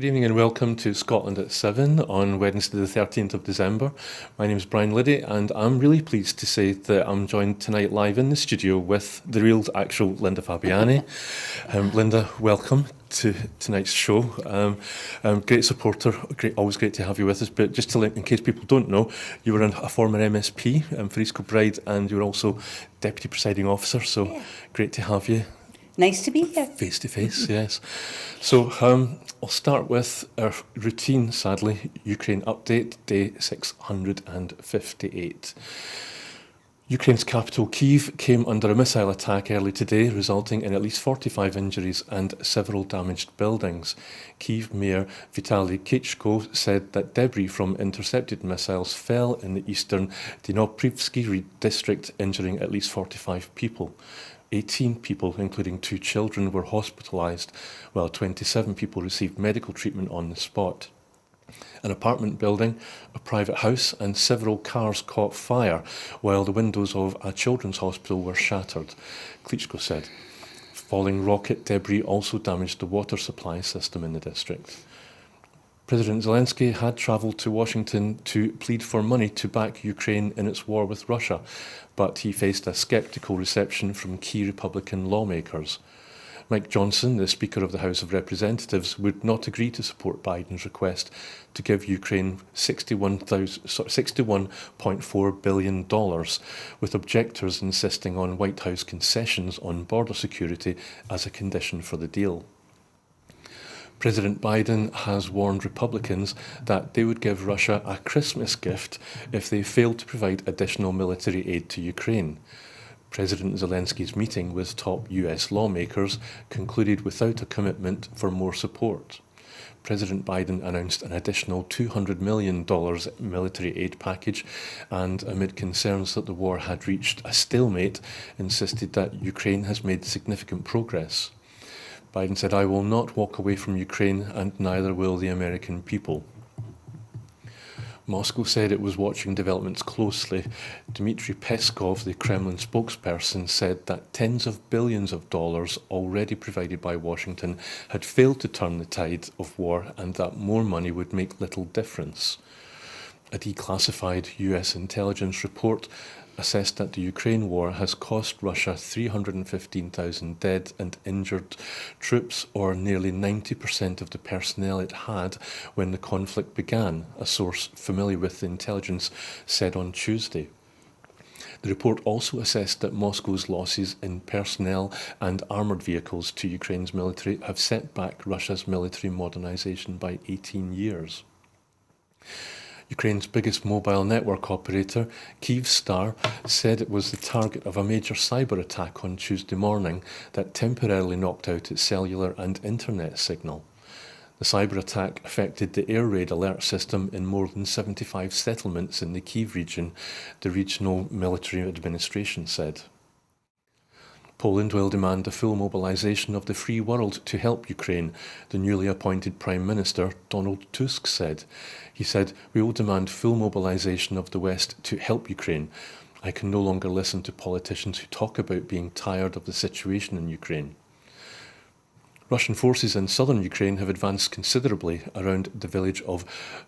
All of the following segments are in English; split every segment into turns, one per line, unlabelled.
evening and welcome to Scotland at 7 on Wednesday the 13th of December. My name is Brian Liddy and I'm really pleased to say that I'm joined tonight live in the studio with the real actual Linda Fabiani. Linda, welcome to tonight's show. Great supporter, always great to have you with us, but just to in case people don't know, you were a former MSP for East Kilbride and you were also Deputy Presiding Officer, so great to have you.
Nice to be here.
Face to face, yes. So I'll start with our routine, sadly, Ukraine update, day 658. Ukraine's capital, Kyiv, came under a missile attack early today, resulting in at least 45 injuries and several damaged buildings. Kyiv Mayor Vitaly Klitschko said that debris from intercepted missiles fell in the eastern Dnipropetrovsk district, injuring at least 45 people. 18 people, including 2 children, were hospitalised, while 27 people received medical treatment on the spot. An apartment building, a private house and several cars caught fire, while the windows of a children's hospital were shattered, Klitschko said. Falling rocket debris also damaged the water supply system in the district. President Zelensky had travelled to Washington to plead for money to back Ukraine in its war with Russia, but he faced a sceptical reception from key Republican lawmakers. Mike Johnson, the Speaker of the House of Representatives, would not agree to support Biden's request to give Ukraine $61.4 billion, with objectors insisting on White House concessions on border security as a condition for the deal. President Biden has warned Republicans that they would give Russia a Christmas gift if they failed to provide additional military aid to Ukraine. President Zelensky's meeting with top US lawmakers concluded without a commitment for more support. President Biden announced an additional $200 million military aid package and, amid concerns that the war had reached a stalemate, insisted that Ukraine has made significant progress. Biden said, "I will not walk away from Ukraine and neither will the American people." Moscow said it was watching developments closely. Dmitry Peskov, the Kremlin spokesperson, said that tens of billions of dollars already provided by Washington had failed to turn the tide of war and that more money would make little difference. A declassified US intelligence report assessed that the Ukraine war has cost Russia 315,000 dead and injured troops, or nearly 90% of the personnel it had when the conflict began, a source familiar with the intelligence said on Tuesday. The report also assessed that Moscow's losses in personnel and armoured vehicles to Ukraine's military have set back Russia's military modernisation by 18 years. Ukraine's biggest mobile network operator, Kyivstar, said it was the target of a major cyber attack on Tuesday morning that temporarily knocked out its cellular and internet signal. The cyber attack affected the air raid alert system in more than 75 settlements in the Kyiv region, the regional military administration said. Poland will demand a full mobilisation of the free world to help Ukraine, the newly appointed Prime Minister Donald Tusk said. He said, "We will demand full mobilisation of the West to help Ukraine. I can no longer listen to politicians who talk about being tired of the situation in Ukraine." Russian forces in southern Ukraine have advanced considerably around the village of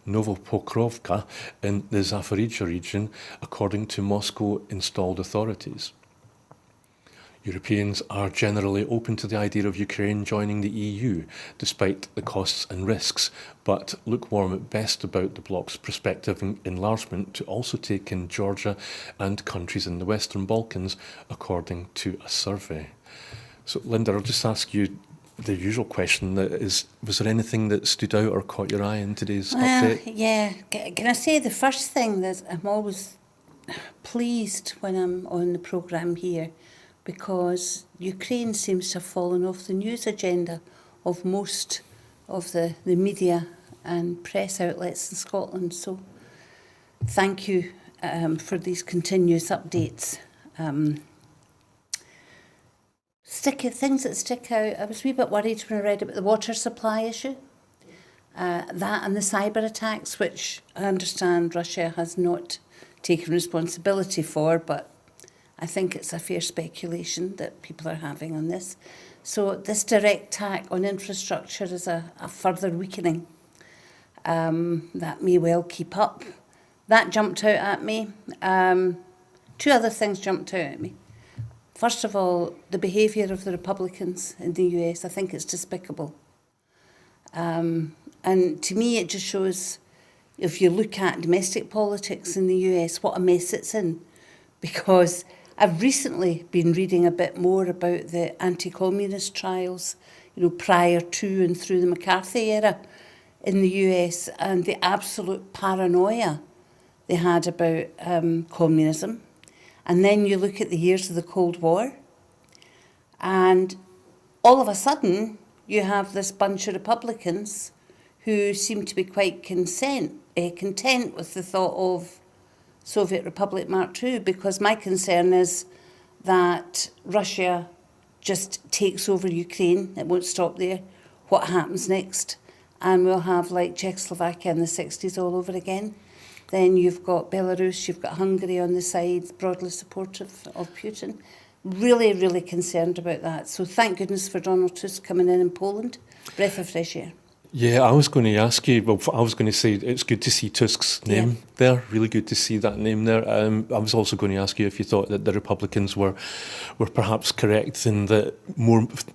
Novopokrovka in the Zaporizhzhia region, according to Moscow-installed authorities. Europeans are generally open to the idea of Ukraine joining the EU, despite the costs and risks, but lukewarm at best about the bloc's prospective enlargement to also take in Georgia and countries in the Western Balkans, according to a survey. So, Linda, I'll just ask you the usual question, that is, was there anything that stood out or caught your eye in today's update?
Yeah, can I say the first thing that I'm always pleased when I'm on the programme here, because Ukraine seems to have fallen off the news agenda of most of the media and press outlets in Scotland. So thank you for these continuous updates. Things that stick out, I was a wee bit worried when I read about the water supply issue. That and the cyber attacks, which I understand Russia has not taken responsibility for, but I think it's a fair speculation that people are having on this. So this direct attack on infrastructure is a further weakening that may well keep up. That jumped out at me. Two other things jumped out at me. First of all, the behaviour of the Republicans in the US, I think it's despicable. And to me, it just shows, if you look at domestic politics in the US, what a mess it's in. Because I've recently been reading a bit more about the anti-communist trials, prior to and through the McCarthy era in the US, and the absolute paranoia they had about communism. And then you look at the years of the Cold War, and all of a sudden you have this bunch of Republicans who seem to be quite content with the thought of Soviet Republic Mark II, because my concern is that Russia just takes over Ukraine. It won't stop there. What happens next? And we'll have like Czechoslovakia in the 60s all over again. Then you've got Belarus, you've got Hungary on the side, broadly supportive of Putin. Really, really concerned about that. So thank goodness for Donald Tusk coming in Poland. Breath of fresh air.
Yeah, I was going to ask you, I was going to say it's good to see Tusk's name there, really good to see that name there. I was also going to ask you if you thought that the Republicans were perhaps correct in that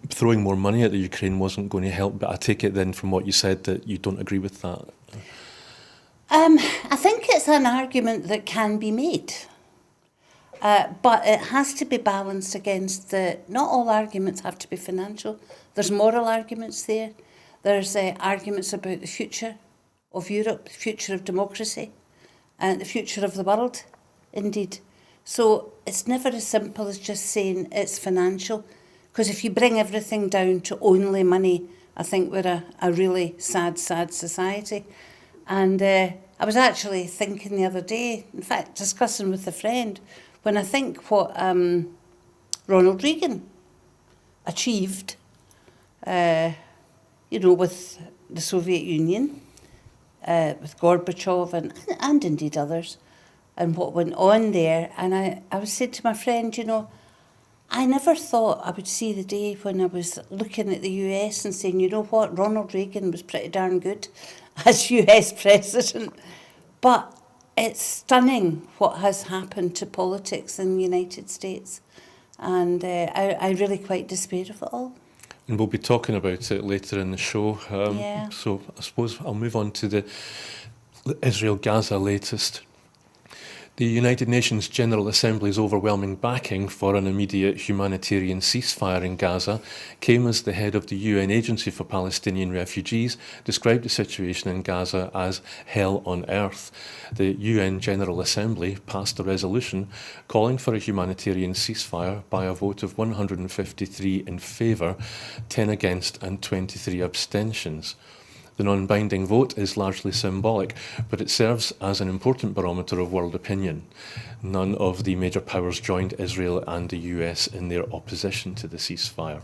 throwing more money at the Ukraine wasn't going to help, but I take it then from what you said that you don't agree with that.
I think it's an argument that can be made, but it has to be balanced against not all arguments have to be financial. There's moral arguments there. There's arguments about the future of Europe, the future of democracy, and the future of the world, indeed. So it's never as simple as just saying it's financial, because if you bring everything down to only money, I think we're a really sad, sad society. And I was actually thinking the other day, in fact, discussing with a friend, when I think what Ronald Reagan achieved, with the Soviet Union, with Gorbachev and indeed others, and what went on there. And I was saying to my friend, I never thought I would see the day when I was looking at the US and saying, you know what, Ronald Reagan was pretty darn good as US president. But it's stunning what has happened to politics in the United States. And I really quite despair of it all.
And we'll be talking about it later in the show.
Yeah.
So I suppose I'll move on to the Israel-Gaza latest. The United Nations General Assembly's overwhelming backing for an immediate humanitarian ceasefire in Gaza came as the head of the UN Agency for Palestinian Refugees described the situation in Gaza as hell on earth. The UN General Assembly passed a resolution calling for a humanitarian ceasefire by a vote of 153 in favour, 10 against and 23 abstentions. The non-binding vote is largely symbolic, but it serves as an important barometer of world opinion. None of the major powers joined Israel and the US in their opposition to the ceasefire.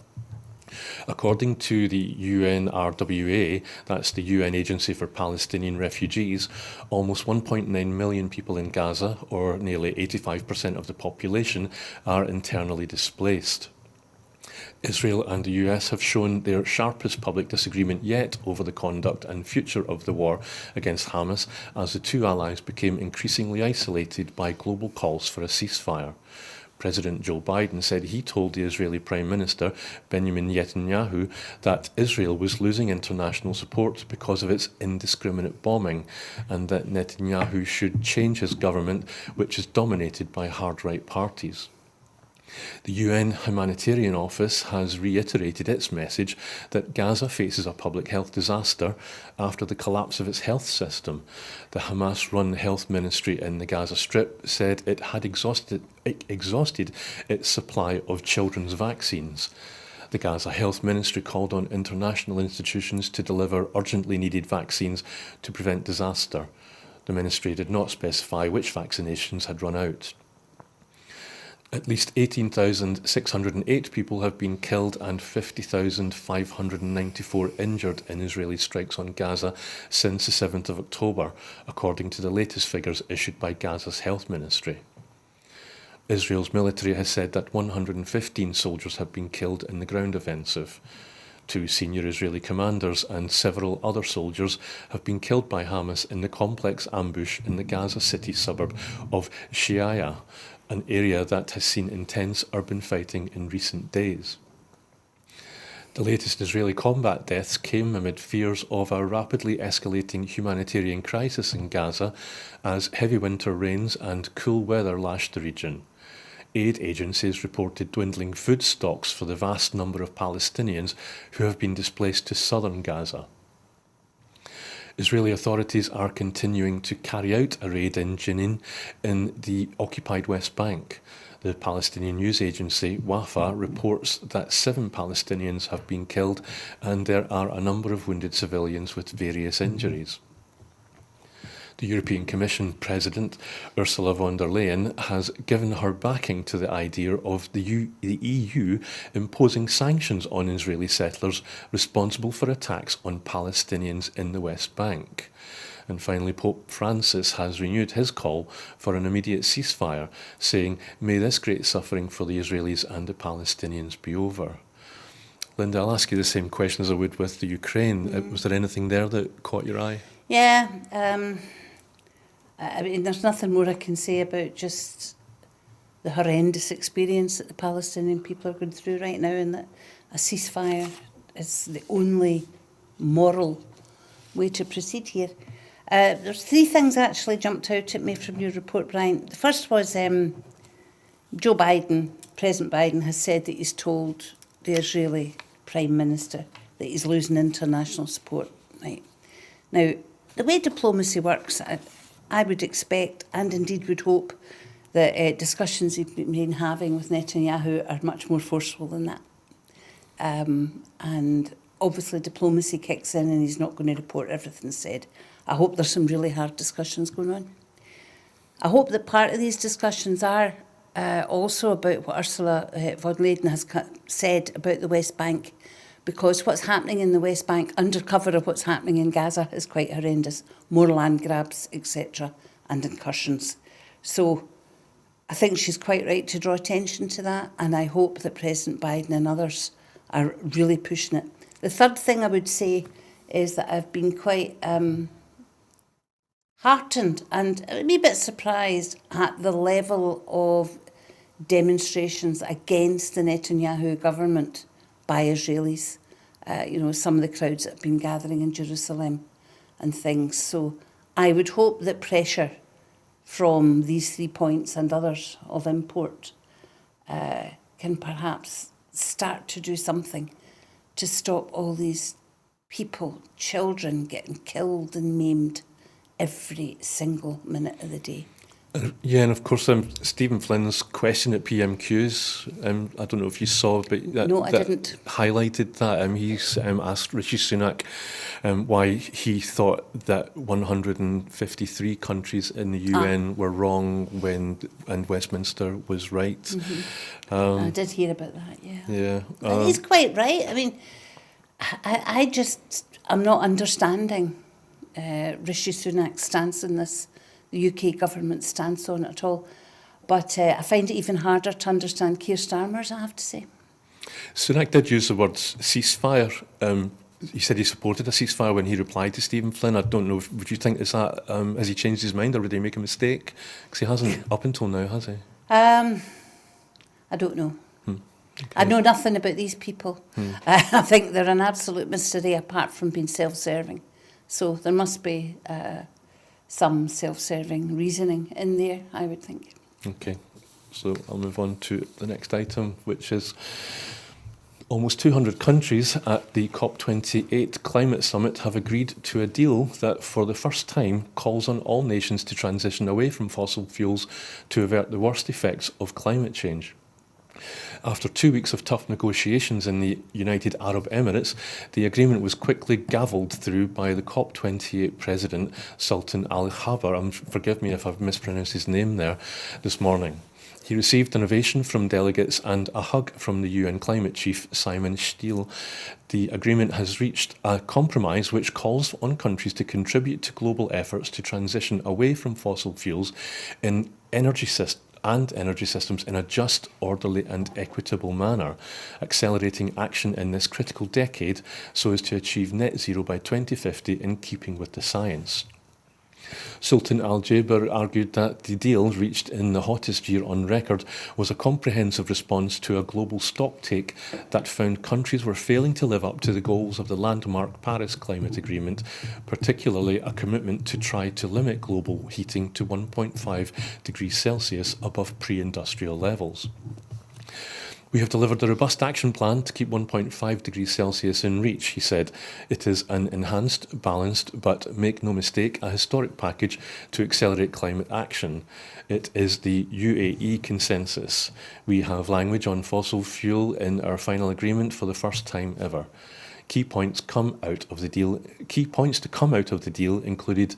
According to the UNRWA, that's the UN Agency for Palestinian Refugees, almost 1.9 million people in Gaza, or nearly 85% of the population, are internally displaced. Israel and the US have shown their sharpest public disagreement yet over the conduct and future of the war against Hamas as the two allies became increasingly isolated by global calls for a ceasefire. President Joe Biden said he told the Israeli Prime Minister Benjamin Netanyahu that Israel was losing international support because of its indiscriminate bombing, and that Netanyahu should change his government, which is dominated by hard-right parties. The UN Humanitarian Office has reiterated its message that Gaza faces a public health disaster after the collapse of its health system. The Hamas-run health ministry in the Gaza Strip said it had exhausted its supply of children's vaccines. The Gaza Health Ministry called on international institutions to deliver urgently needed vaccines to prevent disaster. The ministry did not specify which vaccinations had run out. At least 18,608 people have been killed and 50,594 injured in Israeli strikes on Gaza since the 7th of October, according to the latest figures issued by Gaza's health ministry. Israel's military has said that 115 soldiers have been killed in the ground offensive. 2 senior Israeli commanders and several other soldiers have been killed by Hamas in the complex ambush in the Gaza City suburb of Shiaya, an area that has seen intense urban fighting in recent days. The latest Israeli combat deaths came amid fears of a rapidly escalating humanitarian crisis in Gaza as heavy winter rains and cool weather lashed the region. Aid agencies reported dwindling food stocks for the vast number of Palestinians who have been displaced to southern Gaza. Israeli authorities are continuing to carry out a raid in Jenin in the occupied West Bank. The Palestinian news agency Wafa reports that 7 Palestinians have been killed and there are a number of wounded civilians with various injuries. The European Commission President Ursula von der Leyen has given her backing to the idea of the EU imposing sanctions on Israeli settlers responsible for attacks on Palestinians in the West Bank. And finally, Pope Francis has renewed his call for an immediate ceasefire, saying, "May this great suffering for the Israelis and the Palestinians be over." Linda, I'll ask you the same question as I would with the Ukraine. Was there anything there that caught your eye?
Yeah, I mean, there's nothing more I can say about just the horrendous experience that the Palestinian people are going through right now, and that a ceasefire is the only moral way to proceed here. There's 3 things actually jumped out at me from your report, Brian. The first was Joe Biden, President Biden, has said that he's told the Israeli Prime Minister that he's losing international support. Right. Now, the way diplomacy works, I would expect and indeed would hope that discussions he's been having with Netanyahu are much more forceful than that. And obviously diplomacy kicks in and he's not going to report everything said. I hope there's some really hard discussions going on. I hope that part of these discussions are also about what Ursula von der Leyen has said about the West Bank, because what's happening in the West Bank, under cover of what's happening in Gaza, is quite horrendous. More land grabs, etc., and incursions. So I think she's quite right to draw attention to that, and I hope that President Biden and others are really pushing it. The third thing I would say is that I've been quite heartened and a wee bit surprised at the level of demonstrations against the Netanyahu government by Israelis. Some of the crowds that have been gathering in Jerusalem and things. So I would hope that pressure from these 3 points and others of import can perhaps start to do something to stop all these people, children, getting killed and maimed every single minute of the day.
Yeah, and of course, Stephen Flynn's question at PMQs, I don't know if you saw, but
No, I didn't.
Highlighted that. He's asked Rishi Sunak why he thought that 153 countries in the UN were wrong and Westminster was right.
Mm-hmm. I did hear about that, yeah.
Yeah.
And he's quite right. I mean, I'm not understanding Rishi Sunak's stance on this, the UK government's stance on it at all. But I find it even harder to understand Keir Starmer's, I have to say.
Sunak did use the words ceasefire. He said he supported a ceasefire when he replied to Stephen Flynn. I don't know, would you think, has he changed his mind or did he make a mistake? Because he hasn't up until now, has he?
I don't know.
Okay.
I know nothing about these people. I think they're an absolute mystery apart from being self-serving. So there must be some self-serving reasoning in there, I would think.
Okay, so I'll move on to the next item, which is almost 200 countries at the COP28 Climate Summit have agreed to a deal that for the first time calls on all nations to transition away from fossil fuels to avert the worst effects of climate change. After 2 weeks of tough negotiations in the United Arab Emirates, the agreement was quickly gavelled through by the COP28 President, Sultan Al Jaber, forgive me if I've mispronounced his name there, this morning. He received an ovation from delegates and a hug from the UN Climate Chief, Simon Stiel. The agreement has reached a compromise which calls on countries to contribute to global efforts to transition away from fossil fuels in energy and energy systems in a just, orderly and equitable manner, accelerating action in this critical decade so as to achieve net zero by 2050 in keeping with the science. Sultan Al Jaber argued that the deal, reached in the hottest year on record, was a comprehensive response to a global stocktake that found countries were failing to live up to the goals of the landmark Paris Climate Agreement, particularly a commitment to try to limit global heating to 1.5 degrees Celsius above pre-industrial levels. We have delivered a robust action plan to keep 1.5 degrees Celsius in reach, he said. It is an enhanced, balanced, but make no mistake, a historic package to accelerate climate action. It is the UAE consensus. We have language on fossil fuel in our final agreement for the first time ever. Key points to come out of the deal included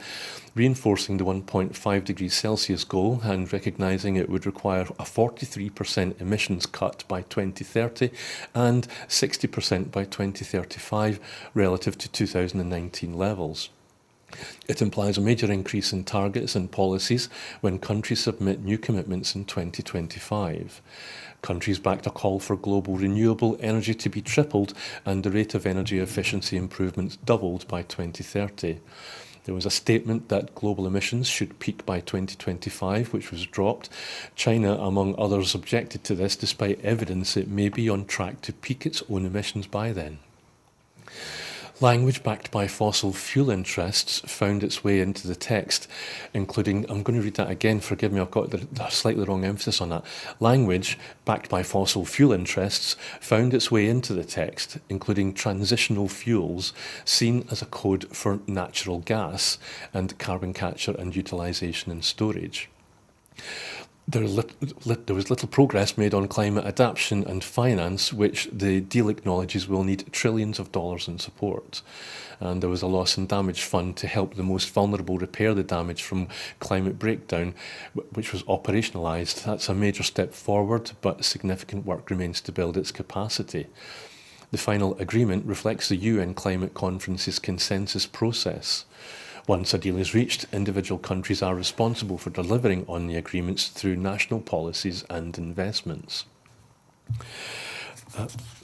reinforcing the 1.5 degrees Celsius goal and recognising it would require a 43% emissions cut by 2030 and 60% by 2035 relative to 2019 levels. It implies a major increase in targets and policies when countries submit new commitments in 2025. Countries backed a call for global renewable energy to be tripled and the rate of energy efficiency improvements doubled by 2030. There was a statement that global emissions should peak by 2025, which was dropped. China, among others, objected to this despite evidence it may be on track to peak its own emissions by then. Language backed by fossil fuel interests found its way into the text, including, I'm going to read that again, forgive me, I've got the slightly wrong emphasis on that. Language backed by fossil fuel interests found its way into the text, including transitional fuels, seen as a code for natural gas and carbon capture and utilisation and storage. There was little progress made on climate adaptation and finance, which the deal acknowledges will need trillions of dollars in support. And there was a loss and damage fund to help the most vulnerable repair the damage from climate breakdown, which was operationalised. That's a major step forward, but significant work remains to build its capacity. The final agreement reflects the UN Climate Conference's consensus process. Once a deal is reached, individual countries are responsible for delivering on the agreements through national policies and investments.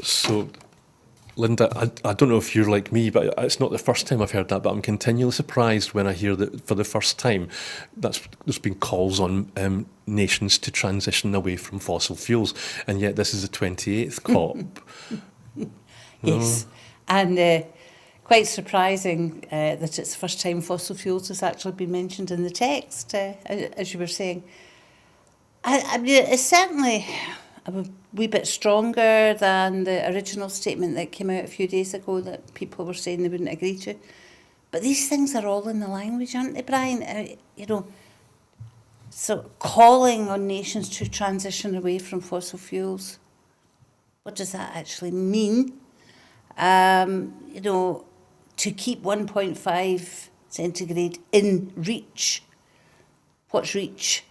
So, Linda, I don't know if you're like me, but it's not the first time I've heard that, but I'm continually surprised when I hear that for the first time there's been calls on nations to transition away from fossil fuels, and yet this is the 28th COP.
Yes, and quite surprising that it's the first time fossil fuels has actually been mentioned in the text, as you were saying. I mean, it's certainly a wee bit stronger than the original statement that came out a few days ago that people were saying they wouldn't agree to. But these things are all in the language, aren't they, Brian? So calling on nations to transition away from fossil fuels, what does that actually mean? To keep 1.5 centigrade in reach. What's reach?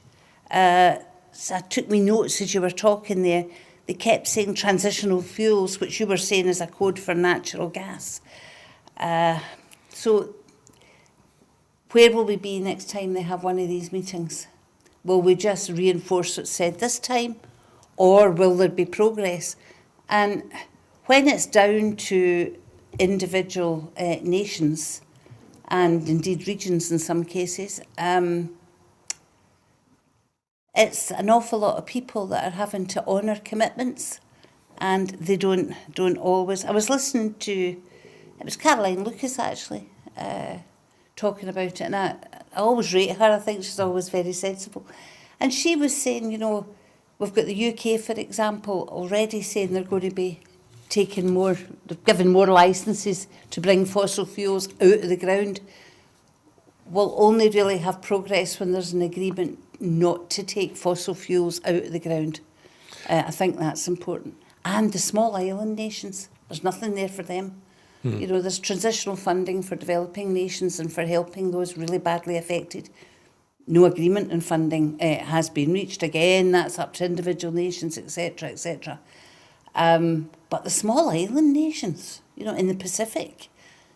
So I took me notes as you were talking there. They kept saying transitional fuels, which you were saying is a code for natural gas. So where will we be next time they have one of these meetings? Will we just reinforce what's said this time, or will there be progress? And when it's down to individual nations, and indeed regions in some cases, it's an awful lot of people that are having to honour commitments, and they don't always. I was listening to, it was Caroline Lucas actually, talking about it, and I always rate her. I think she's always very sensible. And she was saying, we've got the UK, for example, already saying they're going to be taking more, giving more licences to bring fossil fuels out of the ground. We'll only really have progress when there's an agreement not to take fossil fuels out of the ground. I think that's important. And the small island nations, there's nothing there for them. There's transitional funding for developing nations and for helping those really badly affected. No agreement on funding has been reached. Again, that's up to individual nations, etc., etc. But the small island nations, in the Pacific,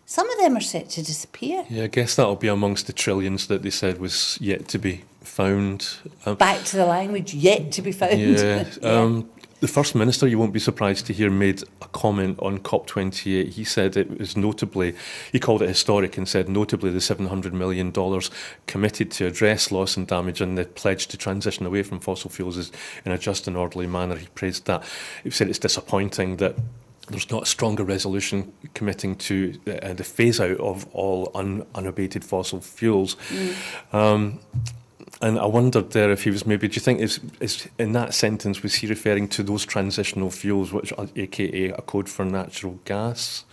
Some of them are set to disappear.
Yeah, I guess that'll be amongst the trillions that they said was yet to be found.
Back to the language, yet to be found.
Yeah.
Yeah.
The First Minister, you won't be surprised to hear, made a comment on COP28. He said it was notably, he called it historic and said notably the $700 million committed to address loss and damage and the pledge to transition away from fossil fuels is in a just and orderly manner. He praised that. He said it's disappointing that there's not a stronger resolution committing to the phase out of all unabated fossil fuels. And I wondered there if he was maybe, do you think is in that sentence, was he referring to those transitional fuels, which are AKA a code for natural gas?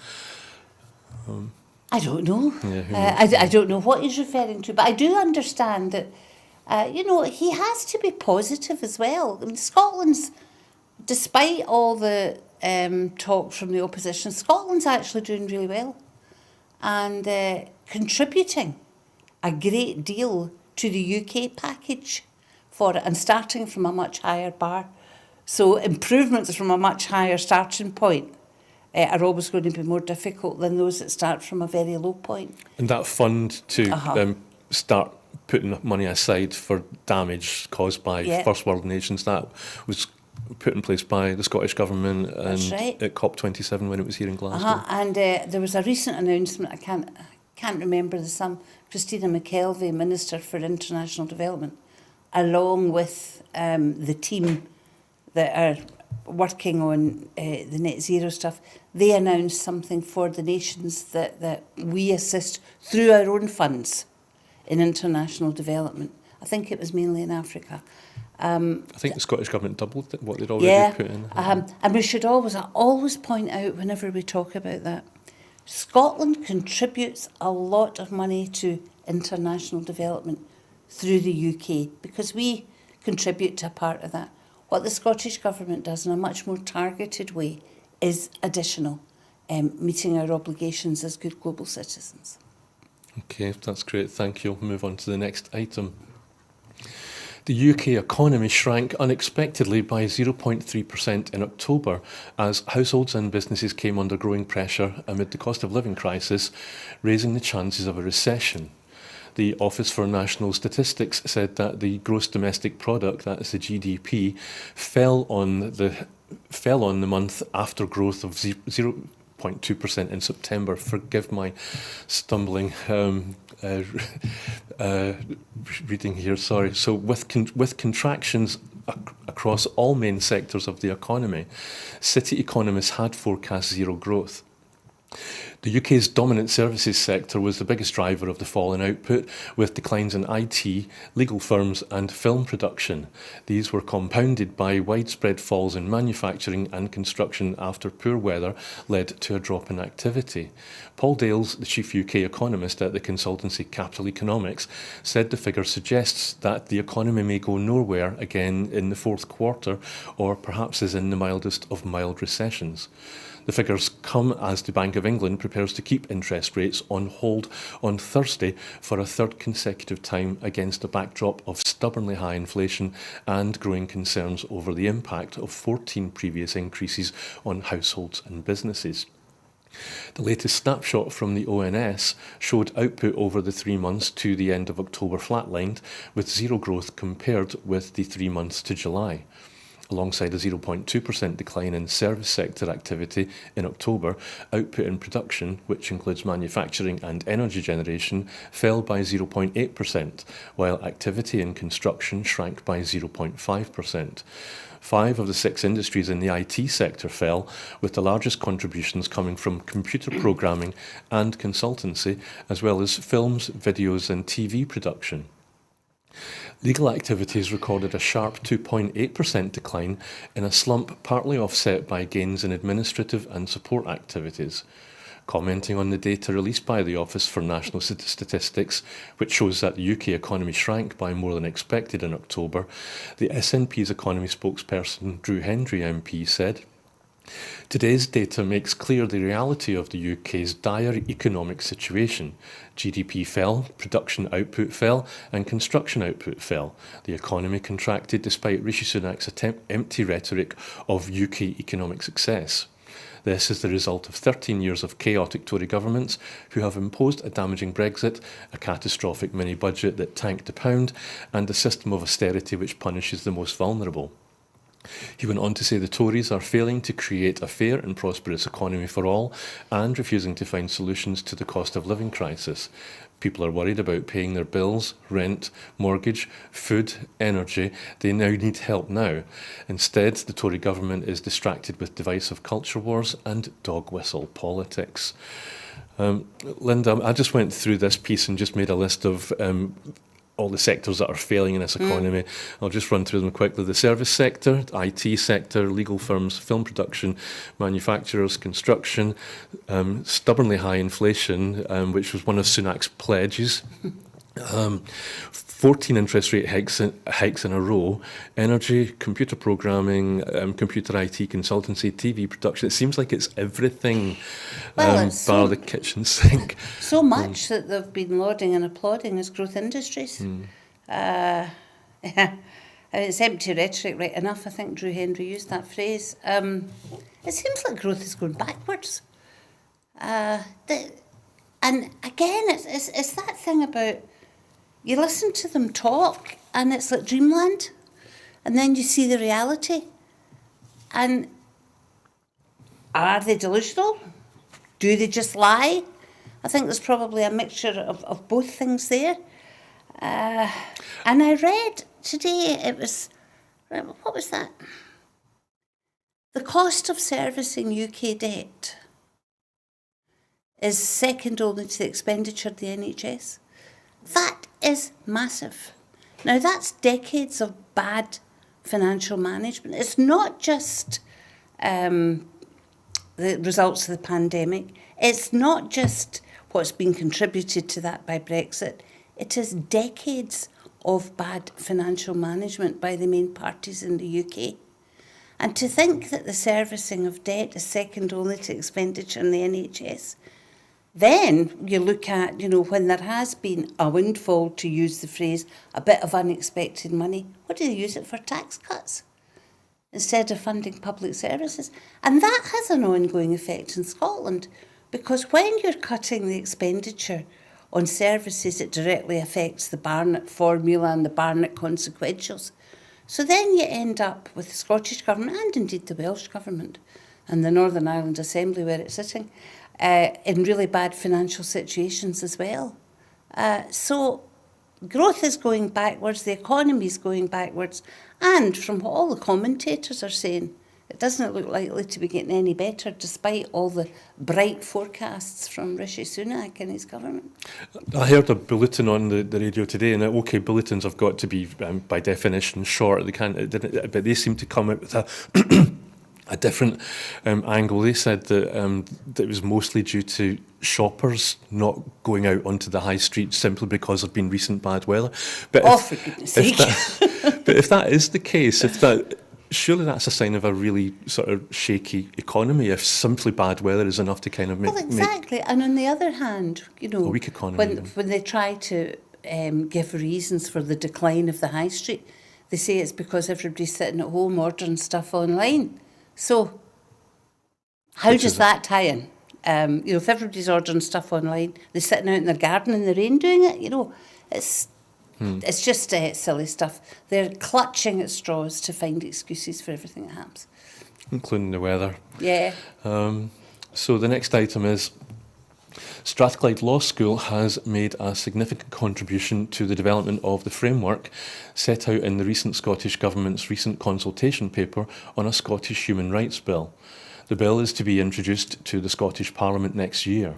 I don't know.
Yeah,
I don't know what he's referring to, but I do understand that, he has to be positive as well. I mean, Scotland's, despite all the talk from the opposition, Scotland's actually doing really well and contributing a great deal to the UK package for it and starting from a much higher bar. So improvements from a much higher starting point are always going to be more difficult than those that start from a very low point.
And that fund to start putting money aside for damage caused by first world nations, that was put in place by the Scottish Government and at COP27 when it was here in Glasgow.
And there was a recent announcement, I can't remember the sum, Christina McKelvey, Minister for International Development, along with the team that are working on the net zero stuff, they announced something for the nations that we assist through our own funds in international development. I think it was mainly in Africa.
I think the Scottish Government doubled what they'd already put in.
And we should always point out whenever we talk about that, Scotland contributes a lot of money to international development through the UK because we contribute to a part of that. What the Scottish Government does in a much more targeted way is additional, meeting our obligations as good global citizens.
Okay, that's great. Thank you. We'll move on to the next item. The UK economy shrank unexpectedly by 0.3% in October as households and businesses came under growing pressure amid the cost of living crisis, raising the chances of a recession. The Office for National Statistics said that the gross domestic product, that is the GDP, fell on the month after growth of 0.2% in September. Forgive my stumbling reading here, sorry. So with contractions across all main sectors of the economy, city economists had forecast zero growth. The UK's dominant services sector was the biggest driver of the fall in output, with declines in IT, legal firms and film production. These were compounded by widespread falls in manufacturing and construction after poor weather led to a drop in activity. Paul Dales, the chief UK economist at the consultancy Capital Economics, said the figure suggests that the economy may go nowhere again in the fourth quarter, or perhaps is in the mildest of mild recessions. The figures come as the Bank of England prepares to keep interest rates on hold on Thursday for a third consecutive time against a backdrop of stubbornly high inflation and growing concerns over the impact of 14 previous increases on households and businesses. The latest snapshot from the ONS showed output over the 3 months to the end of October flatlined, with zero growth compared with the 3 months to July. Alongside a 0.2% decline in service sector activity in October, output in production, which includes manufacturing and energy generation, fell by 0.8%, while activity in construction shrank by 0.5%. 5 of the 6 industries in the IT sector fell, with the largest contributions coming from computer programming and consultancy, as well as films, videos and TV production. Legal activities recorded a sharp 2.8% decline in a slump partly offset by gains in administrative and support activities. Commenting on the data released by the Office for National Statistics, which shows that the UK economy shrank by more than expected in October, the SNP's economy spokesperson Drew Hendry MP said, "Today's data makes clear the reality of the UK's dire economic situation. GDP fell, production output fell, and construction output fell. The economy contracted despite Rishi Sunak's empty rhetoric of UK economic success. This is the result of 13 years of chaotic Tory governments who have imposed a damaging Brexit, a catastrophic mini-budget that tanked the pound, and a system of austerity which punishes the most vulnerable. He went on to say the Tories are failing to create a fair and prosperous economy for all and refusing to find solutions to the cost of living crisis. People are worried about paying their bills, rent, mortgage, food, energy. They now need help now. Instead, the Tory government is distracted with divisive culture wars and dog whistle politics. Linda, I just went through this piece and just made a list of all the sectors that are failing in this economy. I'll just run through them quickly. The service sector, IT sector, legal firms, film production, manufacturers, construction, stubbornly high inflation, which was one of Sunak's pledges. 14 interest rate hikes in a row, energy, computer programming, computer IT consultancy, TV production. It seems like it's everything, bar the kitchen sink.
So much that they've been lauding and applauding as growth industries. It's empty rhetoric, right enough. I think Drew Henry used that phrase. It seems like growth is going backwards. And again, it's that thing about you listen to them talk and it's like dreamland, and then you see the reality. And are they delusional? Do they just lie? I think there's probably a mixture of both things there. And I read today, what was that? The cost of servicing UK debt is second only to the expenditure of the NHS. That is massive. Now, that's decades of bad financial management. It's not just the results of the pandemic. It's not just what's been contributed to that by Brexit. It is decades of bad financial management by the main parties in the UK. And to think that the servicing of debt is second only to expenditure in the NHS, then you look at, when there has been a windfall, to use the phrase, a bit of unexpected money, what do they use it for? Tax cuts instead of funding public services. And that has an ongoing effect in Scotland, because when you're cutting the expenditure on services, it directly affects the Barnett formula and the Barnett consequentials. So then you end up with the Scottish Government, and indeed the Welsh Government, and the Northern Ireland Assembly where it's sitting, in really bad financial situations as well. So growth is going backwards, the economy is going backwards, and from what all the commentators are saying, it doesn't look likely to be getting any better despite all the bright forecasts from Rishi Sunak and his government.
I heard a bulletin on the radio today, and okay, bulletins have got to be, by definition, short. They can't, but they seem to come out with a different angle. They said that it was mostly due to shoppers not going out onto the high street simply because of been recent bad weather. But
for goodness sake.
But if that is the case, surely that's a sign of a really sort of shaky economy, if simply bad weather is enough to kind of make...
Well, exactly. And on the other hand,
a weak economy,
when they try to give reasons for the decline of the high street, they say it's because everybody's sitting at home ordering stuff online. So how does that tie in? If everybody's ordering stuff online, they're sitting out in their garden in the rain doing it, it's just silly stuff. They're clutching at straws to find excuses for everything that happens.
Including the weather.
Yeah.
So the next item is Strathclyde Law School has made a significant contribution to the development of the framework set out in the recent Scottish Government's recent consultation paper on a Scottish human rights bill. The bill is to be introduced to the Scottish Parliament next year.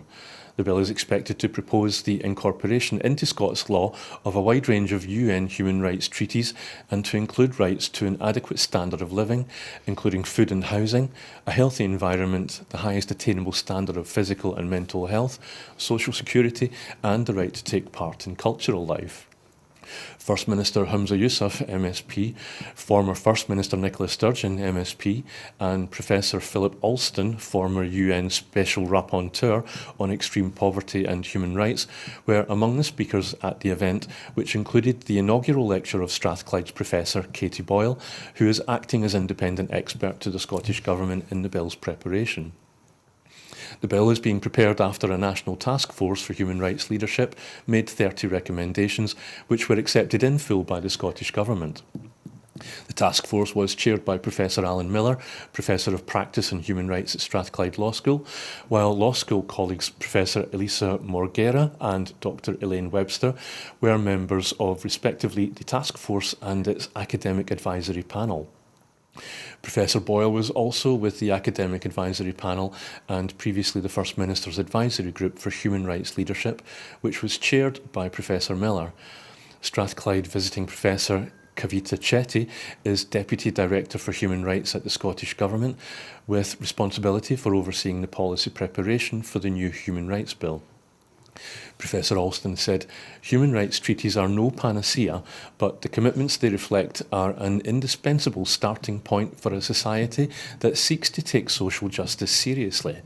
The bill is expected to propose the incorporation into Scots law of a wide range of UN human rights treaties and to include rights to an adequate standard of living, including food and housing, a healthy environment, the highest attainable standard of physical and mental health, social security, and the right to take part in cultural life. First Minister Humza Yousaf, MSP, former First Minister Nicola Sturgeon, MSP, and Professor Philip Alston, former UN Special Rapporteur on Extreme Poverty and Human Rights, were among the speakers at the event, which included the inaugural lecture of Strathclyde's Professor Katie Boyle, who is acting as independent expert to the Scottish Government in the bill's preparation. The bill is being prepared after a national task force for human rights leadership made 30 recommendations, which were accepted in full by the Scottish Government. The task force was chaired by Professor Alan Miller, Professor of Practice and Human Rights at Strathclyde Law School, while law school colleagues Professor Elisa Morguera and Dr Elaine Webster were members of respectively the task force and its academic advisory panel. Professor Boyle was also with the Academic Advisory Panel and previously the First Minister's Advisory Group for Human Rights Leadership, which was chaired by Professor Miller. Strathclyde Visiting Professor Kavita Chetty is Deputy Director for Human Rights at the Scottish Government, with responsibility for overseeing the policy preparation for the new Human Rights Bill. Professor Alston said, "Human rights treaties are no panacea, but the commitments they reflect are an indispensable starting point for a society that seeks to take social justice seriously."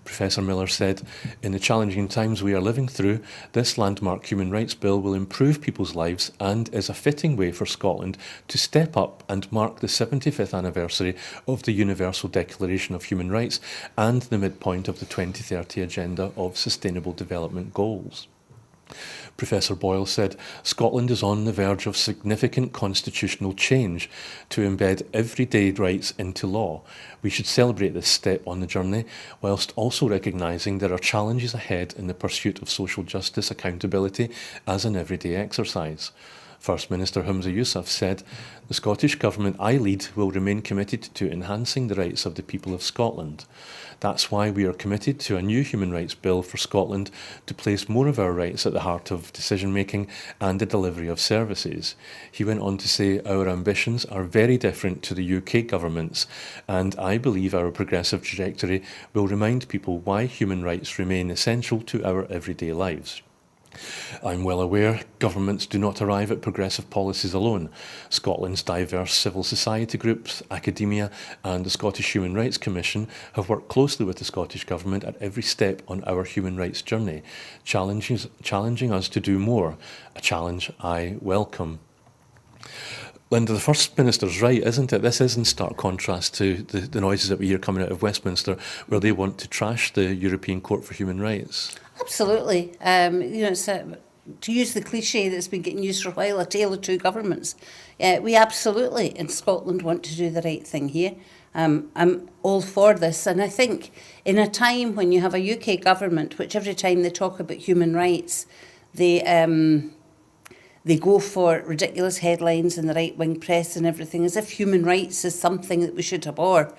Professor Miller said, "In the challenging times we are living through, this landmark human rights bill will improve people's lives and is a fitting way for Scotland to step up and mark the 75th anniversary of the Universal Declaration of Human Rights and the midpoint of the 2030 Agenda of Sustainable Development Goals." Professor Boyle said, "Scotland is on the verge of significant constitutional change to embed everyday rights into law. We should celebrate this step on the journey, whilst also recognising there are challenges ahead in the pursuit of social justice accountability as an everyday exercise." First Minister Humza Yousaf said, "The Scottish Government I lead will remain committed to enhancing the rights of the people of Scotland. That's why we are committed to a new human rights bill for Scotland to place more of our rights at the heart of decision-making and the delivery of services." He went on to say, "Our ambitions are very different to the UK government's, and I believe our progressive trajectory will remind people why human rights remain essential to our everyday lives. I'm well aware governments do not arrive at progressive policies alone. Scotland's diverse civil society groups, academia and the Scottish Human Rights Commission have worked closely with the Scottish Government at every step on our human rights journey, challenging us to do more, a challenge I welcome." Linda, the First Minister's right, isn't it? This is in stark contrast to the noises that we hear coming out of Westminster, where they want to trash the European Court for Human Rights.
Absolutely. It's to use the cliche that's been getting used for a while, a tale of two governments. We absolutely, in Scotland, want to do the right thing here. I'm all for this, and I think in a time when you have a UK government, which every time they talk about human rights, they go for ridiculous headlines in the right-wing press and everything, as if human rights is something that we should abhor.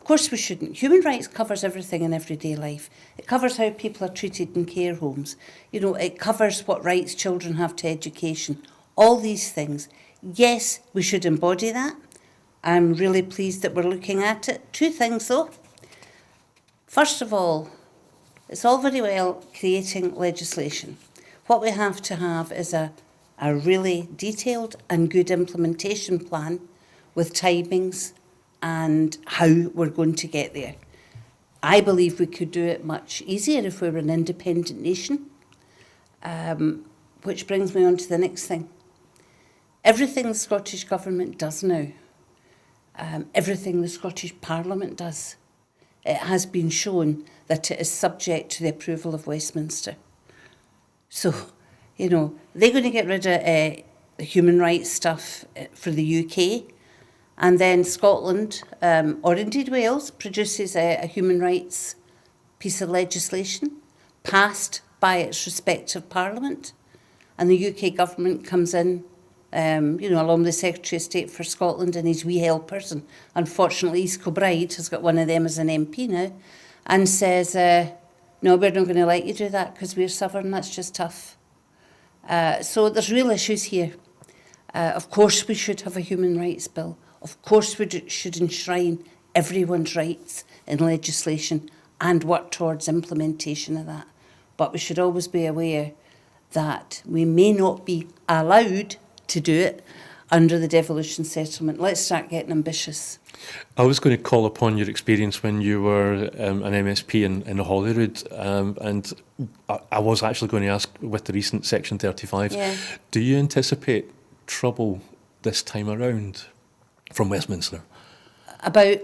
Of course we shouldn't. Human rights covers everything in everyday life. It covers how people are treated in care homes. It covers what rights children have to education. All these things. Yes, we should embody that. I'm really pleased that we're looking at it. Two things though. First of all, it's all very well creating legislation. What we have to have is a really detailed and good implementation plan with timings and how we're going to get there. I believe we could do it much easier if we were an independent nation, which brings me on to the next thing. Everything the Scottish Government does now, everything the Scottish Parliament does, it has been shown that it is subject to the approval of Westminster. So, they're going to get rid of the human rights stuff for the UK, and then Scotland, or indeed Wales, produces a human rights piece of legislation passed by its respective parliament, and the UK government comes in, along with the Secretary of State for Scotland and his wee helpers, and unfortunately East Kilbride has got one of them as an MP now, and says, no, we're not going to let you do that because we're sovereign, that's just tough. So there's real issues here. Of course we should have a human rights bill. Of course we should enshrine everyone's rights in legislation and work towards implementation of that. But we should always be aware that we may not be allowed to do it under the devolution settlement. Let's start getting ambitious.
I was going to call upon your experience when you were an MSP in Holyrood, and I was actually going to ask, with the recent Section 35, do you anticipate trouble this time around from Westminster?
About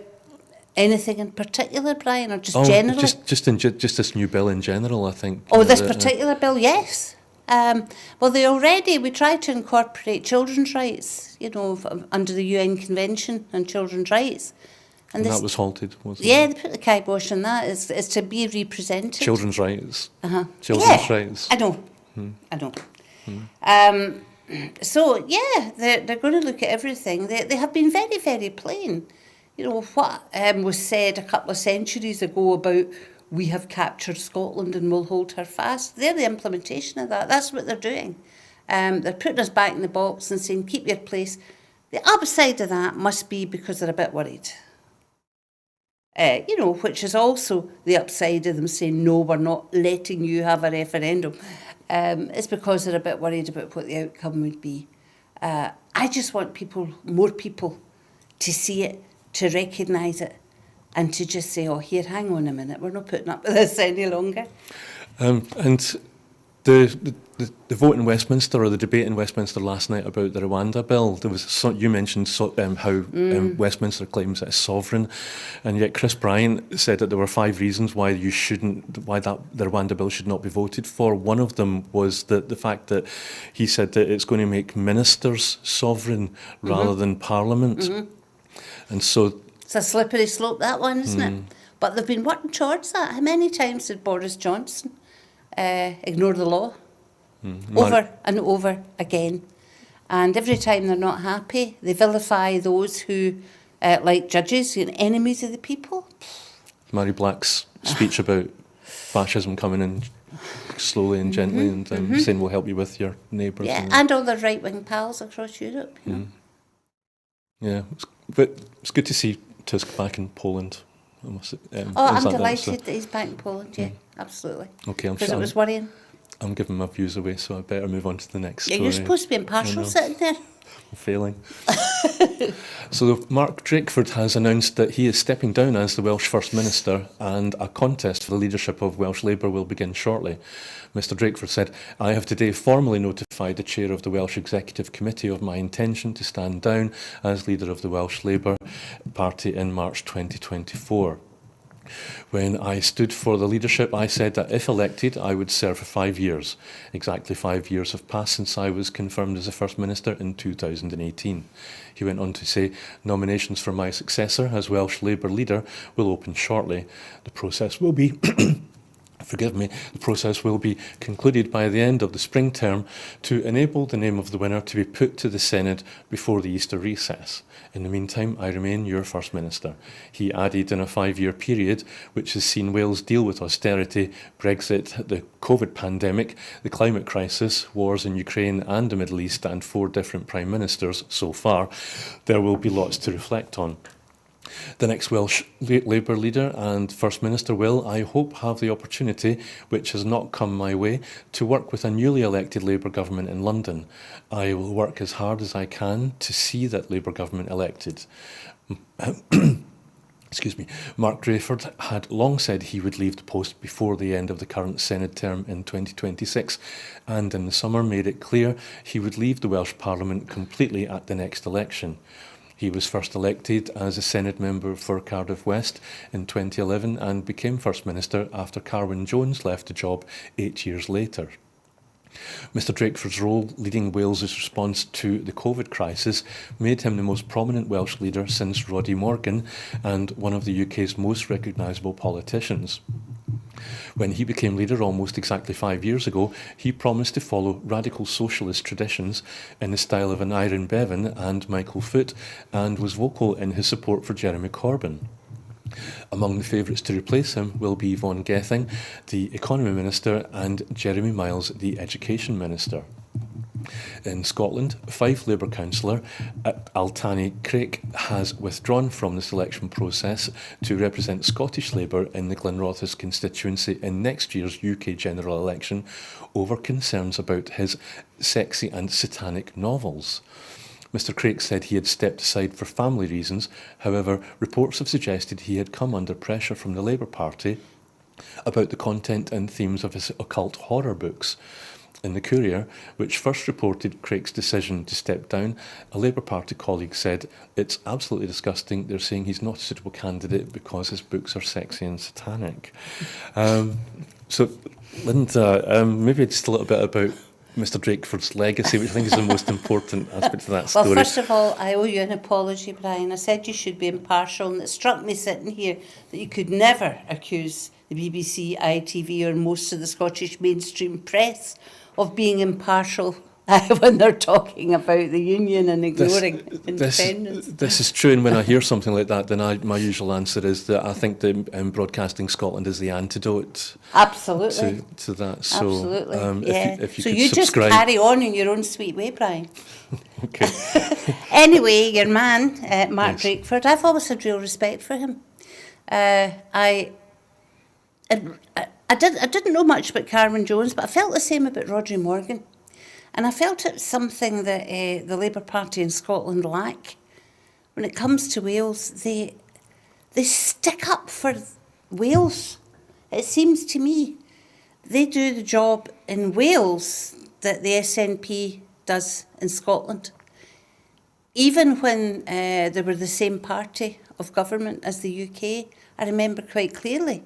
anything in particular, Brian, or just generally?
Just this new bill in general, I think.
Oh, this particular bill, yes. Well, we tried to incorporate children's rights, under the UN Convention on Children's Rights.
And that was halted, wasn't it?
Yeah, they put the kibosh on that. It's to be represented.
Children's rights.
Children's
rights.
I know. So, yeah, they're going to look at everything. They have been very, very plain. What was said a couple of centuries ago about we have captured Scotland and we'll hold her fast. They're the implementation of that. That's what they're doing. They're putting us back in the box and saying, keep your place. The upside of that must be because they're a bit worried. Which is also the upside of them saying, no, we're not letting you have a referendum. It's because they're a bit worried about what the outcome would be. I just want more people to see it, to recognise it, and to just say, oh, here, hang on a minute, we're not putting up with this any longer. And
the vote in Westminster, or the debate in Westminster last night about the Rwanda bill, you mentioned how Westminster claims it is sovereign, and yet Chris Bryan said that there were 5 reasons why the Rwanda bill should not be voted for. One of them was the fact that he said that it's going to make ministers sovereign rather than Parliament. And so
it's a slippery slope, that one, isn't it? But they've been working towards that. How many times did Boris Johnson ignore the law? Over and over again. And every time they're not happy, they vilify those who, like judges, enemies of the people.
Mary Black's speech about fascism coming in slowly and gently and saying we'll help you with your neighbours.
Yeah, and all their right-wing pals across Europe.
Yeah, but it's good to see Tusk back in Poland.
I'm delighted that he's back in Poland, absolutely.
Okay,
because it was worrying.
I'm giving my views away, so I better move on to the next story.
You're supposed to be impartial sitting there.
I'm failing. So Mark Drakeford has announced that he is stepping down as the Welsh First Minister, and a contest for the leadership of Welsh Labour will begin shortly. Mr Drakeford said, I have today formally notified the chair of the Welsh Executive Committee of my intention to stand down as leader of the Welsh Labour Party in March 2024. When I stood for the leadership, I said that if elected, I would serve for 5 years. Exactly 5 years have passed since I was confirmed as the First Minister in 2018. He went on to say, nominations for my successor as Welsh Labour leader will open shortly. The process will be... the process will be concluded by the end of the spring term to enable the name of the winner to be put to the Senate before the Easter recess. In the meantime, I remain your First Minister. He added, in a 5-year period, which has seen Wales deal with austerity, Brexit, the COVID pandemic, the climate crisis, wars in Ukraine and the Middle East, and 4 different Prime Ministers so far, there will be lots to reflect on. The next Welsh Labour leader and First Minister will, I hope, have the opportunity, which has not come my way, to work with a newly elected Labour government in London. I will work as hard as I can to see that Labour government elected. Mark Drakeford had long said he would leave the post before the end of the current Senate term in 2026, and in the summer made it clear he would leave the Welsh Parliament completely at the next election. He was first elected as a Senate member for Cardiff West in 2011 and became First Minister after Carwyn Jones left the job 8 years later. Mr Drakeford's role leading Wales's response to the COVID crisis made him the most prominent Welsh leader since Roddy Morgan and one of the UK's most recognisable politicians. When he became leader almost exactly 5 years ago, he promised to follow radical socialist traditions in the style of an Iron Bevan and Michael Foot, and was vocal in his support for Jeremy Corbyn. Among the favourites to replace him will be Yvonne Gething, the Economy Minister, and Jeremy Miles, the Education Minister. In Scotland, Fife Labour councillor Altani Craik has withdrawn from the selection process to represent Scottish Labour in the Glenrothes constituency in next year's UK general election over concerns about his sexy and satanic novels. Mr Craik said he had stepped aside for family reasons. However, reports have suggested he had come under pressure from the Labour Party about the content and themes of his occult horror books. In the Courier, which first reported Craik's decision to step down, a Labour Party colleague said, "It's absolutely disgusting. They're saying he's not a suitable candidate because his books are sexy and satanic." So, Linda, maybe just a little bit about Mr Drakeford's legacy, which I think is the most important aspect of that story.
Well, first of all, I owe you an apology, Brian. I said you should be impartial, and it struck me sitting here that you could never accuse the BBC, ITV or most of the Scottish mainstream press of being impartial when they're talking about the union and ignoring independence.
This is true, and when I hear something like that, then my usual answer is that I think that Broadcasting Scotland is the antidote
Absolutely.
to that. So,
absolutely, yeah.
if you
so
could
you
subscribe.
just carry on in your own sweet way, Brian.
Okay.
Anyway, your man, Mark
Yes.
Drakeford, I've always had real respect for him. I didn't know much about Carwyn Jones, but I felt the same about Rodri Morgan. And I felt it's something that the Labour Party in Scotland lack. When it comes to Wales, they stick up for Wales. It seems to me they do the job in Wales that the SNP does in Scotland. Even when they were the same party of government as the UK, I remember quite clearly,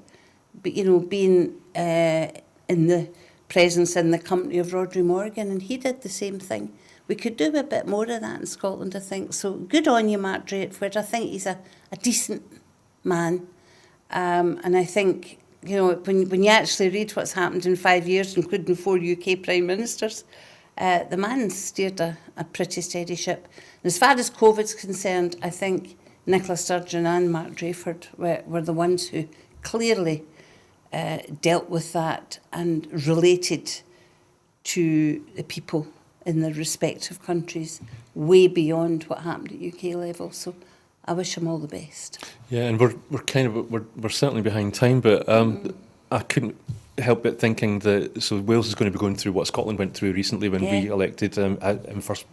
but being in the presence and the company of Rodri Morgan, and he did the same thing. We could do a bit more of that in Scotland, I think. So good on you, Mark Drakeford. I think he's a decent man. And I think, when you actually read what's happened in 5 years, including 4 UK Prime Ministers, the man steered a pretty steady ship. And as far as COVID's concerned, I think Nicola Sturgeon and Mark Drakeford were the ones who clearly dealt with that and related to the people in their respective countries way beyond what happened at UK level. So I wish them all the best.
Yeah, and we're certainly behind time, but I couldn't help but thinking that Wales is going to be going through what Scotland went through recently when we elected Hamza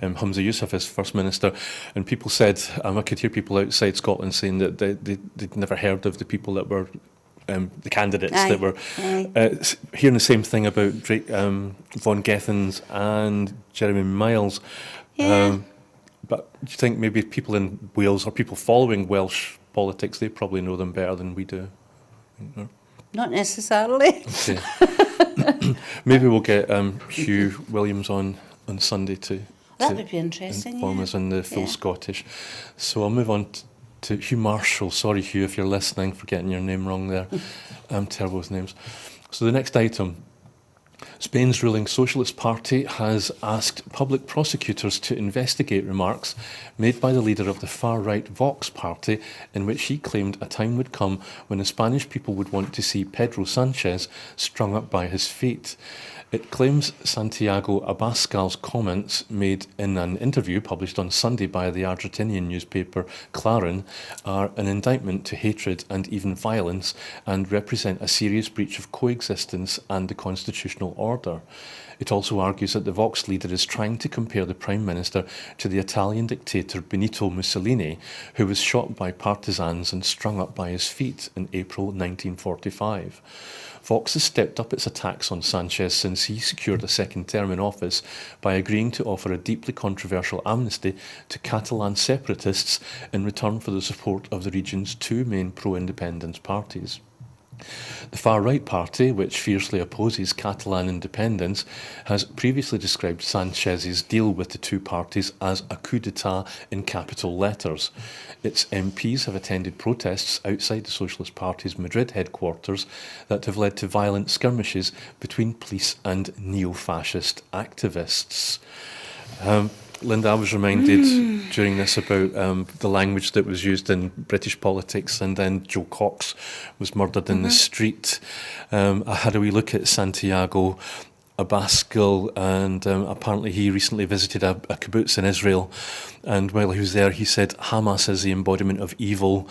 Yousaf as First Minister, and people said, I could hear people outside Scotland saying that they'd never heard of the people that were the candidates that were hearing the same thing about Vaughan Gethens and Jeremy Miles.
Yeah.
But do you think maybe people in Wales or people following Welsh politics, they probably know them better than we do?
Not necessarily.
Okay. Maybe we'll get Hugh Williams on Sunday
That would be interesting.
inform us in the full Scottish. So I'll move on to Hugh Marshall. Sorry, Hugh, if you're listening, for getting your name wrong there. I'm terrible with names. So the next item. Spain's ruling Socialist Party has asked public prosecutors to investigate remarks made by the leader of the far-right Vox party, in which he claimed a time would come when the Spanish people would want to see Pedro Sánchez strung up by his feet. It claims Santiago Abascal's comments made in an interview published on Sunday by the Argentinian newspaper Clarín are an indictment to hatred and even violence and represent a serious breach of coexistence and the constitutional order. It also argues that the Vox leader is trying to compare the Prime Minister to the Italian dictator Benito Mussolini, who was shot by partisans and strung up by his feet in April 1945. Vox has stepped up its attacks on Sanchez since he secured a second term in office by agreeing to offer a deeply controversial amnesty to Catalan separatists in return for the support of the region's two main pro-independence parties. The far-right party, which fiercely opposes Catalan independence, has previously described Sanchez's deal with the two parties as a coup d'etat in capital letters. Its MPs have attended protests outside the Socialist Party's Madrid headquarters that have led to violent skirmishes between police and neo-fascist activists. Linda, I was reminded during this about the language that was used in British politics, and then Joe Cox was murdered in the street. I had a wee look at Santiago a Basque, and apparently he recently visited a kibbutz in Israel, and while he was there, he said Hamas is the embodiment of evil.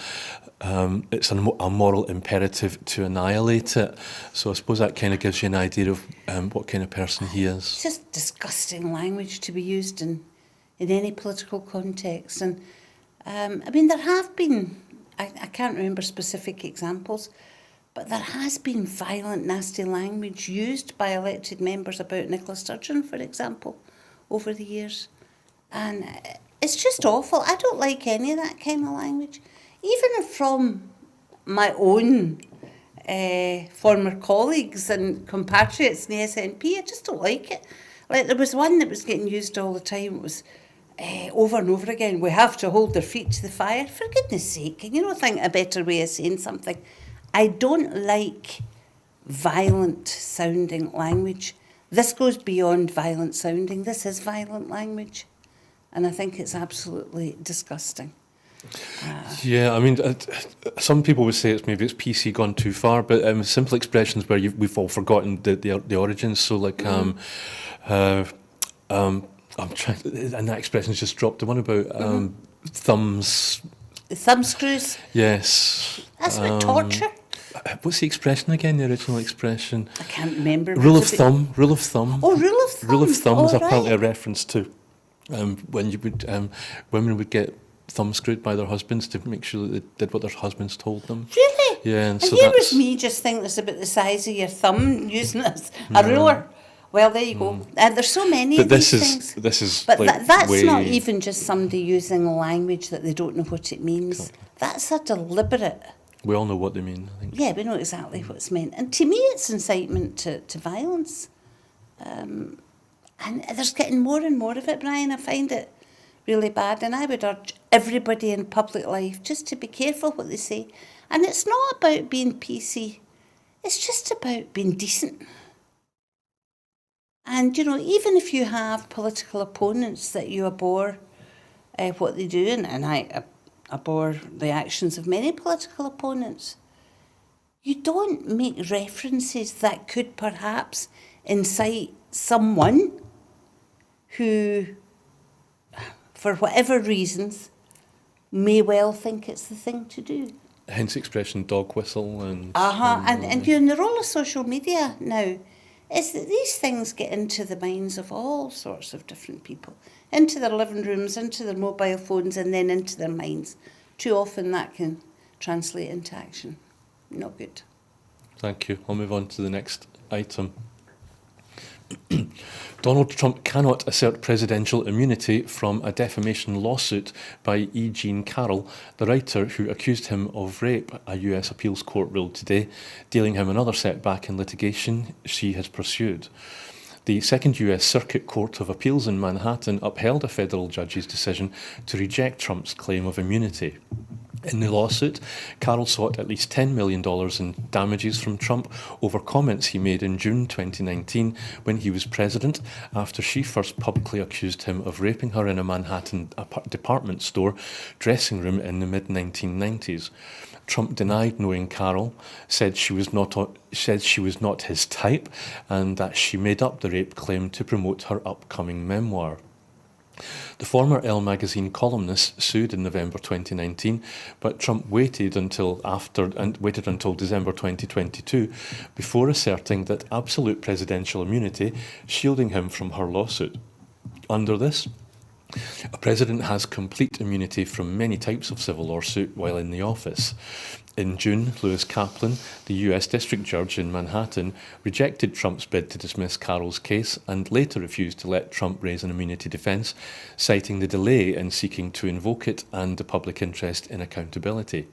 It's a moral imperative to annihilate it. So I suppose that kind of gives you an idea of what kind of person he is.
It's just disgusting language to be used in any political context. And I mean, there have been, I can't remember specific examples, but there has been violent, nasty language used by elected members about Nicola Sturgeon, for example, over the years. And it's just awful. I don't like any of that kind of language. Even from my own former colleagues and compatriots in the SNP, I just don't like it. Like, there was one that was getting used all the time. It was over and over again, we have to hold their feet to the fire. For goodness sake, can you not think a better way of saying something? I don't like violent sounding language. This goes beyond violent sounding. This is violent language. And I think it's absolutely disgusting.
Yeah, I mean, some people would say maybe it's PC gone too far, but simple expressions where we've all forgotten the origins. So like, I'm trying, and that expression's just dropped. The one about thumbs.
Thumb screws.
Yes.
That's about torture.
What's the expression again? The original expression.
I can't remember.
Rule of thumb. Rule of thumb.
Oh, rule of thumb.
Rule of thumb is
Oh,
apparently
right.
a reference to when you would women would get thumb screwed by their husbands to make sure that they did what their husbands told them.
Really?
Yeah,
And
so
here
that's
was me just thinking it's about the size of your thumb, using it as a ruler. Well, there you go. And there's so many
But
of
this
these
is
things.
this is
But
like
that's
way,
not even just somebody using language that they don't know what it means. That's a deliberate.
We all know what they mean, I think.
Yeah, we know exactly what's meant. And to me, it's incitement to violence. And there's getting more and more of it, Brian. I find it really bad. And I would urge everybody in public life just to be careful what they say. And it's not about being PC. It's just about being decent. And, you know, even if you have political opponents that you abhor what they do, and I abhor the actions of many political opponents, you don't make references that could perhaps incite someone who, for whatever reasons, may well think it's the thing to do.
Hence the expression dog whistle and...
And you know, the role of social media now is that these things get into the minds of all sorts of different people, into their living rooms, into their mobile phones, and then into their minds. Too often that can translate into action. Not good.
Thank you. I'll move on to the next item. Donald Trump cannot assert presidential immunity from a defamation lawsuit by E. Jean Carroll, the writer who accused him of rape, a US appeals court ruled today, dealing him another setback in litigation she has pursued. The Second US Circuit Court of Appeals in Manhattan upheld a federal judge's decision to reject Trump's claim of immunity. In the lawsuit, Carroll sought at least $10 million in damages from Trump over comments he made in June 2019 when he was president, after she first publicly accused him of raping her in a Manhattan department store dressing room in the mid-1990s. Trump denied knowing Carroll, said she was not his type, and that she made up the rape claim to promote her upcoming memoir. The former Elle magazine columnist sued in November 2019, but Trump waited until December 2022 before asserting that absolute presidential immunity shielding him from her lawsuit. Under this, a president has complete immunity from many types of civil lawsuit while in the office. In June, Lewis Kaplan, the US District Judge in Manhattan, rejected Trump's bid to dismiss Carroll's case and later refused to let Trump raise an immunity defence, citing the delay in seeking to invoke it and the public interest in accountability.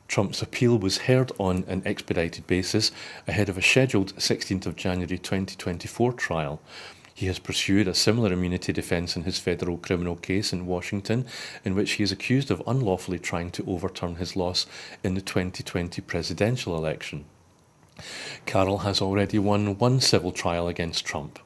Trump's appeal was heard on an expedited basis ahead of a scheduled 16th of January 2024 trial. He has pursued a similar immunity defence in his federal criminal case in Washington, in which he is accused of unlawfully trying to overturn his loss in the 2020 presidential election. Carroll has already won one civil trial against Trump.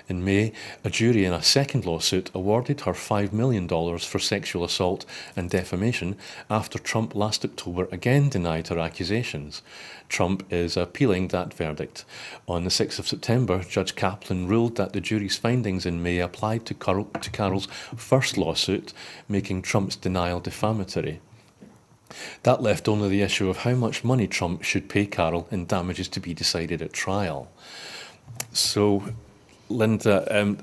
In May, a jury in a second lawsuit awarded her $5 million for sexual assault and defamation after Trump last October again denied her accusations. Trump is appealing that verdict. On the 6th of September, Judge Kaplan ruled that the jury's findings in May applied to Carol's first lawsuit, making Trump's denial defamatory. That left only the issue of how much money Trump should pay Carol in damages to be decided at trial. So, Linda,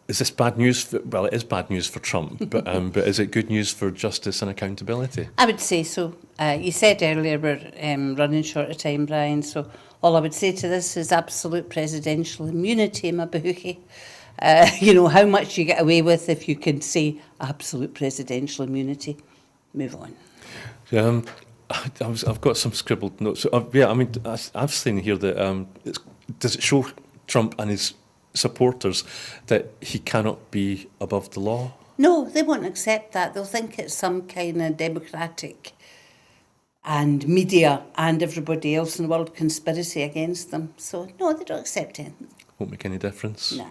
is this bad news? Well, it is bad news for Trump, but is it good news for justice and accountability?
I would say so. You said earlier we're running short of time, Brian, so all I would say to this is absolute presidential immunity, my bookie. How much you get away with if you can say absolute presidential immunity. Move on.
I've got some scribbled notes. I've seen here that does it show Trump and his supporters that he cannot be above the law?
No, they won't accept that. They'll think it's some kind of democratic and media and everybody else in the world conspiracy against them. So, no, they don't accept it.
Won't make any difference?
Nah.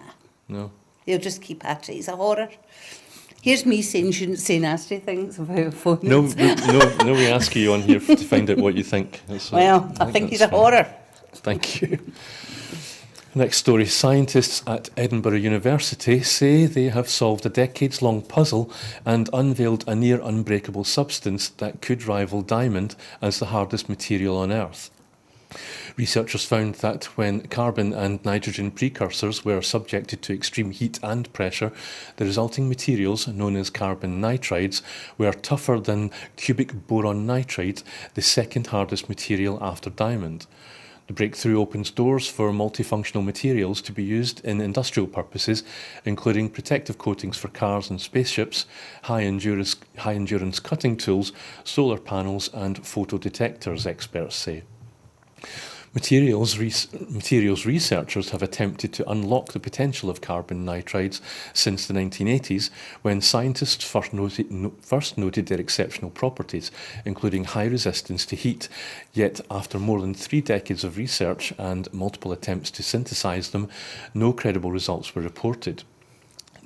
No?
They'll just keep at it. He's a horror. Here's me saying you shouldn't say nasty things about opponents.
No, we ask you on here to find out what you think.
I think he's a horror.
Thank you. Next story. Scientists at Edinburgh University say they have solved a decades-long puzzle and unveiled a near-unbreakable substance that could rival diamond as the hardest material on Earth. Researchers found that when carbon and nitrogen precursors were subjected to extreme heat and pressure, the resulting materials, known as carbon nitrides, were tougher than cubic boron nitride, the second hardest material after diamond. The breakthrough opens doors for multifunctional materials to be used in industrial purposes, including protective coatings for cars and spaceships, high-endurance cutting tools, solar panels and photodetectors, experts say. Materials researchers have attempted to unlock the potential of carbon nitrides since the 1980s, when scientists first noted their exceptional properties, including high resistance to heat. Yet, after more than 3 decades of research and multiple attempts to synthesize them, no credible results were reported.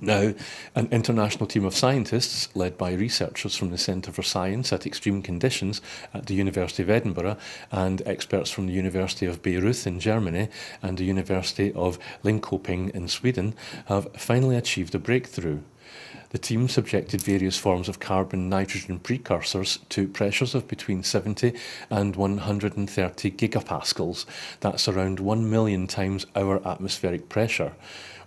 Now, an international team of scientists, led by researchers from the Centre for Science at Extreme Conditions at the University of Edinburgh and experts from the University of Bayreuth in Germany and the University of Linköping in Sweden, have finally achieved a breakthrough. The team subjected various forms of carbon-nitrogen precursors to pressures of between 70 and 130 gigapascals. That's around 1 million times our atmospheric pressure,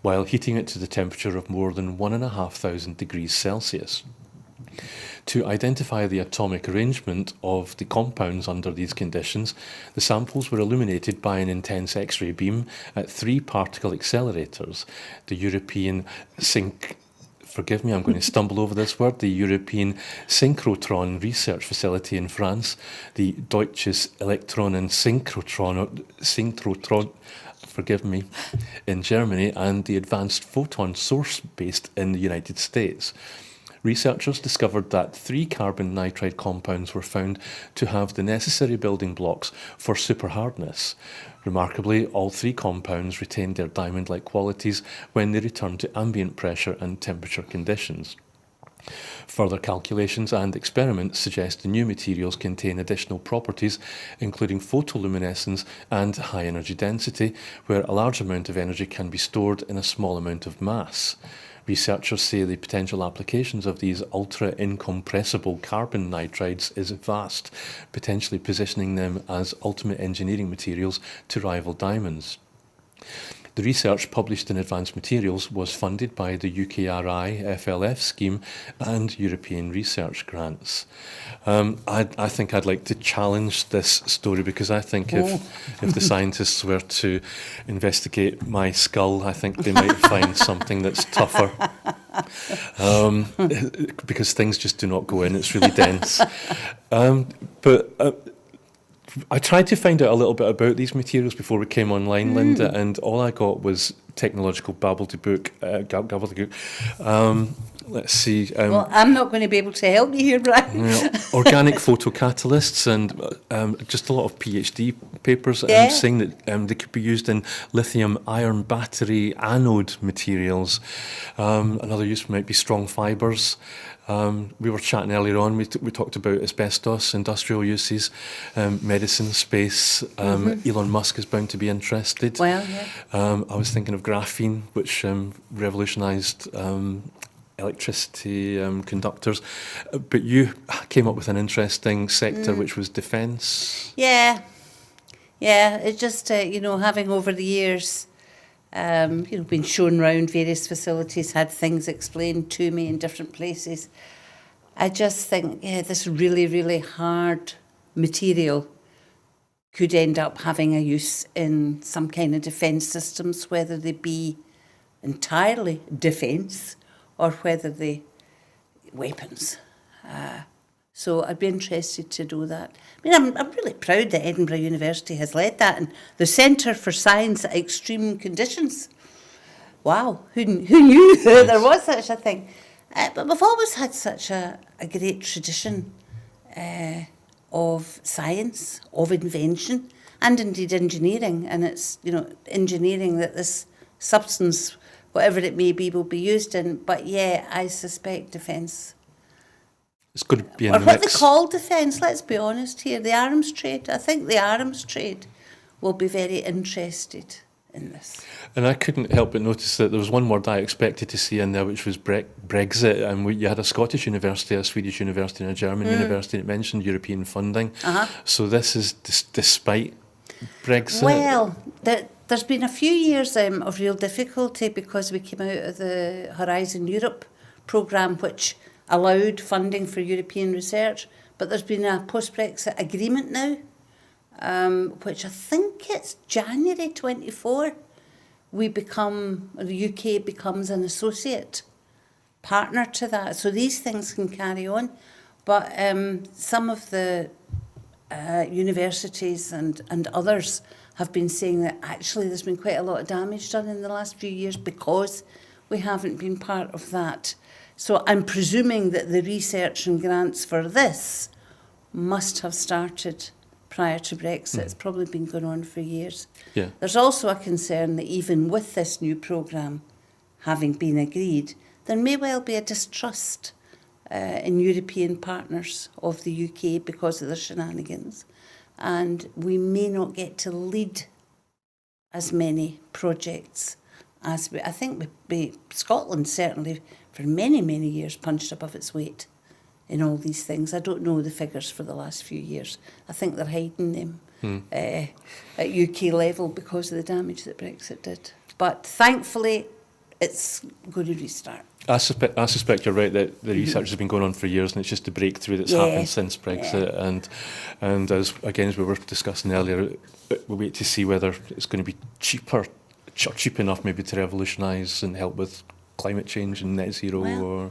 while heating it to the temperature of more than 1,500 degrees Celsius. To identify the atomic arrangement of the compounds under these conditions, the samples were illuminated by an intense X-ray beam at 3 particle accelerators, the European I'm going to stumble over this word, the European Synchrotron Research Facility in France, the Deutsches Elektronen Synchrotron, in Germany, and the Advanced Photon Source based in the United States. Researchers discovered that 3 carbon nitride compounds were found to have the necessary building blocks for superhardness. Remarkably, all 3 compounds retained their diamond-like qualities when they returned to ambient pressure and temperature conditions. Further calculations and experiments suggest the new materials contain additional properties, including photoluminescence and high energy density, where a large amount of energy can be stored in a small amount of mass. Researchers say the potential applications of these ultra-incompressible carbon nitrides is vast, potentially positioning them as ultimate engineering materials to rival diamonds. The research published in Advanced Materials was funded by the UKRI FLF scheme and European research grants. I think I'd like to challenge this story, because I think if the scientists were to investigate my skull, I think they might find something that's tougher. Because things just do not go in, it's really dense. I tried to find out a little bit about these materials before we came online, Linda, and all I got was technological gobbledygook. Let's see.
Well, I'm not going to be able to help you here, Brian.
Organic photocatalysts and just a lot of PhD papers saying that they could be used in lithium-ion battery anode materials. Another use might be strong fibres. We were chatting earlier on, we talked about asbestos, industrial uses, medicine, space. Elon Musk is bound to be interested.
Well, yeah.
I was thinking of graphene, which revolutionised electricity conductors. But you came up with an interesting sector, which was defence.
Yeah, it's just, having over the years, been shown around various facilities, had things explained to me in different places. I just think, this really, really hard material could end up having a use in some kind of defence systems, whether they be entirely defence or whether they weapons. So I'd be interested to do that. I mean, I'm really proud that Edinburgh University has led that, and the Centre for Science at Extreme Conditions. Wow, who knew there was such a thing? But we've always had such a great tradition of science, of invention, and indeed engineering. And it's, engineering that this substance, whatever it may be, will be used in. But yeah, I suspect defence.
It's going to be in
or
the
what
mix.
they call defence, let's be honest here, the arms trade. I think the arms trade will be very interested in this.
And I couldn't help but notice that there was one word I expected to see in there, which was Brexit. And you had a Scottish university, a Swedish university, and a German university that mentioned European funding. So this is despite Brexit.
Well, there's been a few years of real difficulty because we came out of the Horizon Europe programme, which allowed funding for European research. But there's been a post-Brexit agreement now, which I think it's January 24. The UK becomes an associate partner to that. So these things can carry on. But some of the universities and others have been saying that actually there's been quite a lot of damage done in the last few years because we haven't been part of that. So I'm presuming that the research and grants for this must have started prior to Brexit. It's probably been going on for years.
Yeah.
There's also a concern that even with this new programme having been agreed, there may well be a distrust in European partners of the UK because of the shenanigans. And we may not get to lead as many projects as I think Scotland certainly for many, many years punched above its weight in all these things. I don't know the figures for the last few years. I think they're hiding them at UK level because of the damage that Brexit did. But thankfully, it's going to restart.
I suspect you're right that the research has been going on for years, and it's just the breakthrough that's happened since Brexit. And as we were discussing earlier, we'll wait to see whether it's going to be cheap enough maybe to revolutionise and help with climate change and net zero. Or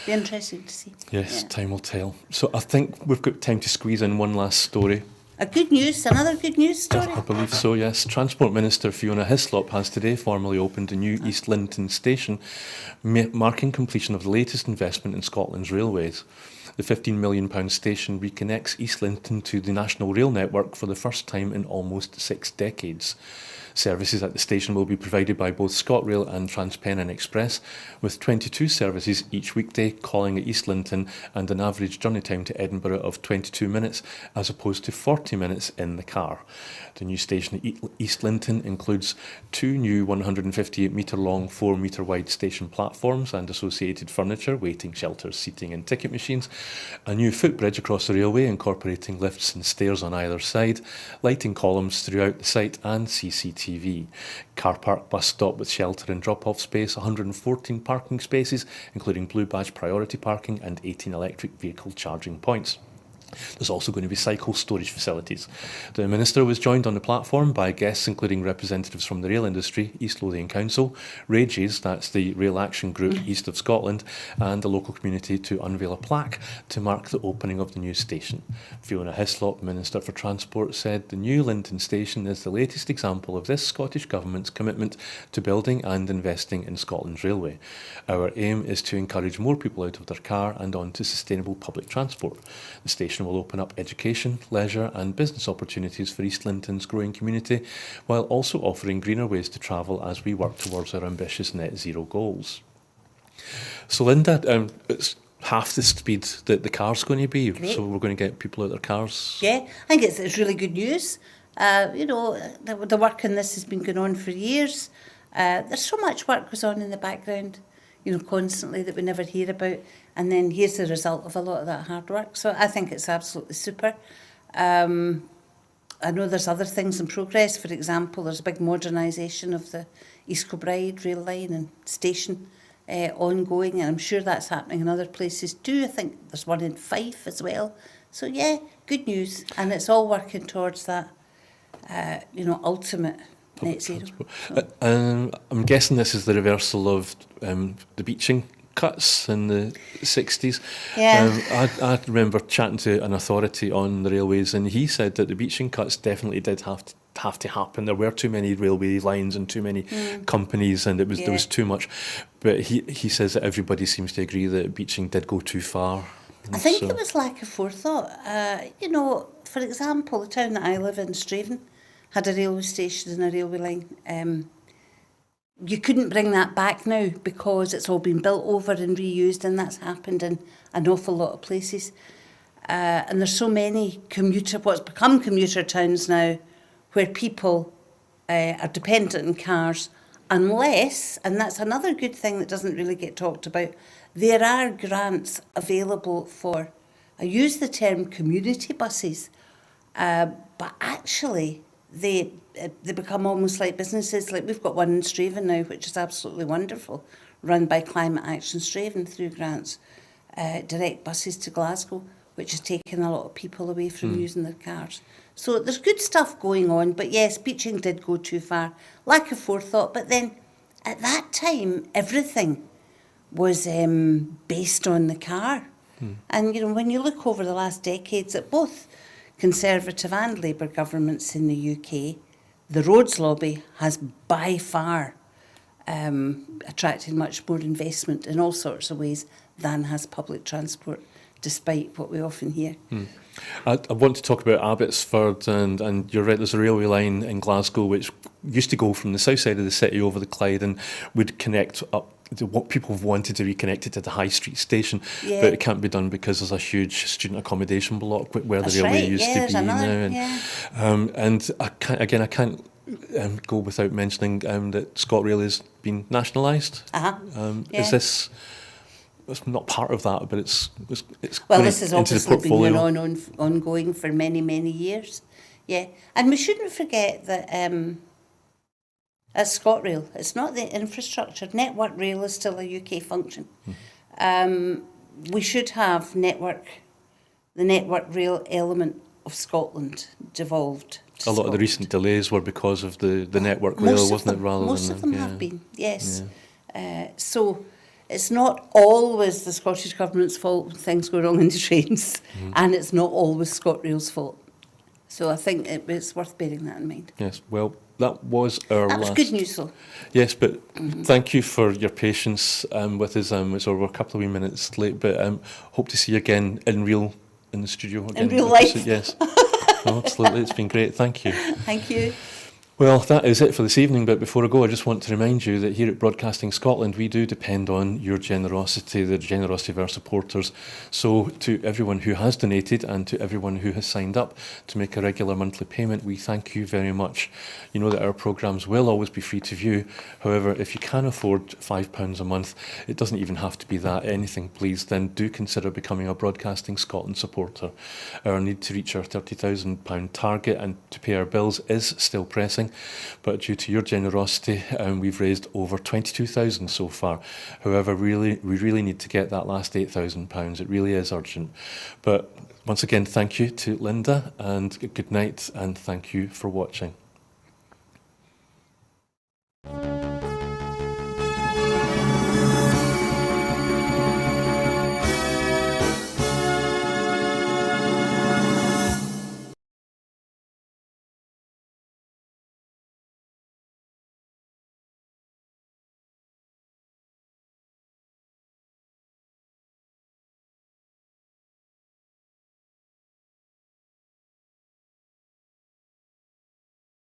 be interesting to see.
Yes, time will tell. So I think we've got time to squeeze in one last story.
Another good news story?
I believe so, yes. Transport Minister Fiona Hislop has today formally opened a new East Linton station, marking completion of the latest investment in Scotland's railways. The £15 million station reconnects East Linton to the national rail network for the first time in almost 6 decades. Services at the station will be provided by both ScotRail and TransPennine Express, with 22 services each weekday calling at East Linton and an average journey time to Edinburgh of 22 minutes as opposed to 40 minutes in the car. The new station at East Linton includes 2 new 158-metre-long, 4-metre-wide station platforms and associated furniture, waiting shelters, seating and ticket machines, a new footbridge across the railway incorporating lifts and stairs on either side, lighting columns throughout the site and CCTV. Car park bus stop with shelter and drop-off space, 114 parking spaces, including blue badge priority parking and 18 electric vehicle charging points. There's also going to be cycle storage facilities. The Minister was joined on the platform by guests including representatives from the rail industry, East Lothian Council, Rages, that's the Rail Action Group east of Scotland, and the local community to unveil a plaque to mark the opening of the new station. Fiona Hislop, Minister for Transport, said the new Linton station is the latest example of this Scottish Government's commitment to building and investing in Scotland's railway. Our aim is to encourage more people out of their car and onto sustainable public transport. The station will open up education, leisure and business opportunities for East Linton's growing community, while also offering greener ways to travel as we work towards our ambitious net zero goals. So Linda, it's half the speed that the car's going to be,
Great.
so we're going to get people out of their cars.
Yeah, I think it's really good news. The work on this has been going on for years. There's so much work goes on in the background, constantly that we never hear about. And then here's the result of a lot of that hard work. So I think it's absolutely super. I know there's other things in progress. For example, there's a big modernisation of the East Kilbride rail line and station ongoing, and I'm sure that's happening in other places too. I think there's one in Fife as well. So yeah, good news. And it's all working towards that, ultimate net zero.
I'm guessing this is the reversal of the beaching cuts in the 60s.
Yeah.
I remember chatting to an authority on the railways, and he said that the beaching cuts definitely did have to happen. There were too many railway lines and too many companies, and there was too much. But he says that everybody seems to agree that beaching did go too far.
I think it was lack of forethought. For example, the town that I live in, Straven, had a railway station and a railway line. You couldn't bring that back now because it's all been built over and reused, and that's happened in an awful lot of places. And there's so many what's become commuter towns now, where people are dependent on cars, unless, and that's another good thing that doesn't really get talked about, there are grants available for, I use the term community buses, but actually they become almost like businesses. Like we've got one in Straven now, which is absolutely wonderful, run by Climate Action Straven through grants, direct buses to Glasgow, which has taken a lot of people away from using their cars. So there's good stuff going on, but yes, beaching did go too far. Lack of forethought, but then at that time, everything was based on the car. And, when you look over the last decades at both Conservative and Labour governments in the UK, the roads lobby has by far attracted much more investment in all sorts of ways than has public transport, despite what we often hear.
I want to talk about Abbotsford, and you're right, there's a railway line in Glasgow which used to go from the south side of the city over the Clyde and would connect up to what people have wanted to reconnect it to the High Street station, but it can't be done because there's a huge student accommodation block where the railway used to be now. And I can't go without mentioning that ScotRail has been nationalised. Is this... It's not part of that, but it's
well, this has
into the
obviously been
portfolio.
ongoing for many, many years. Yeah, and we shouldn't forget that at ScotRail, it's not the infrastructure. Network Rail is still a UK function. We should have the Network Rail element of Scotland devolved to
A lot of the recent delays were because of the Network Rail, wasn't it?
Most of them have been, yes. Yeah. So it's not always the Scottish Government's fault when things go wrong in the trains, and it's not always ScotRail's fault. So I think it's worth bearing that in mind.
Yes, well, that was our
That was good news, though.
Yes, but thank you for your patience with us. It's over a couple of wee minutes late, but hope to see you again in the studio again.
In real life.
Yes. Oh, absolutely, it's been great. Thank you.
Thank you.
Well, that is it for this evening, but before I go, I just want to remind you that here at Broadcasting Scotland, we do depend on your generosity, the generosity of our supporters. So to everyone who has donated and to everyone who has signed up to make a regular monthly payment, we thank you very much. You know that our programmes will always be free to view. However, if you can afford £5 a month, it doesn't even have to be that, anything please, then do consider becoming a Broadcasting Scotland supporter. Our need to reach our £30,000 target and to pay our bills is still pressing. anything, but due to your generosity, we've raised over 22,000 so far. However, we really need to get that last £8,000. It really is urgent. But once again, thank you to Linda, and good night, and thank you for watching.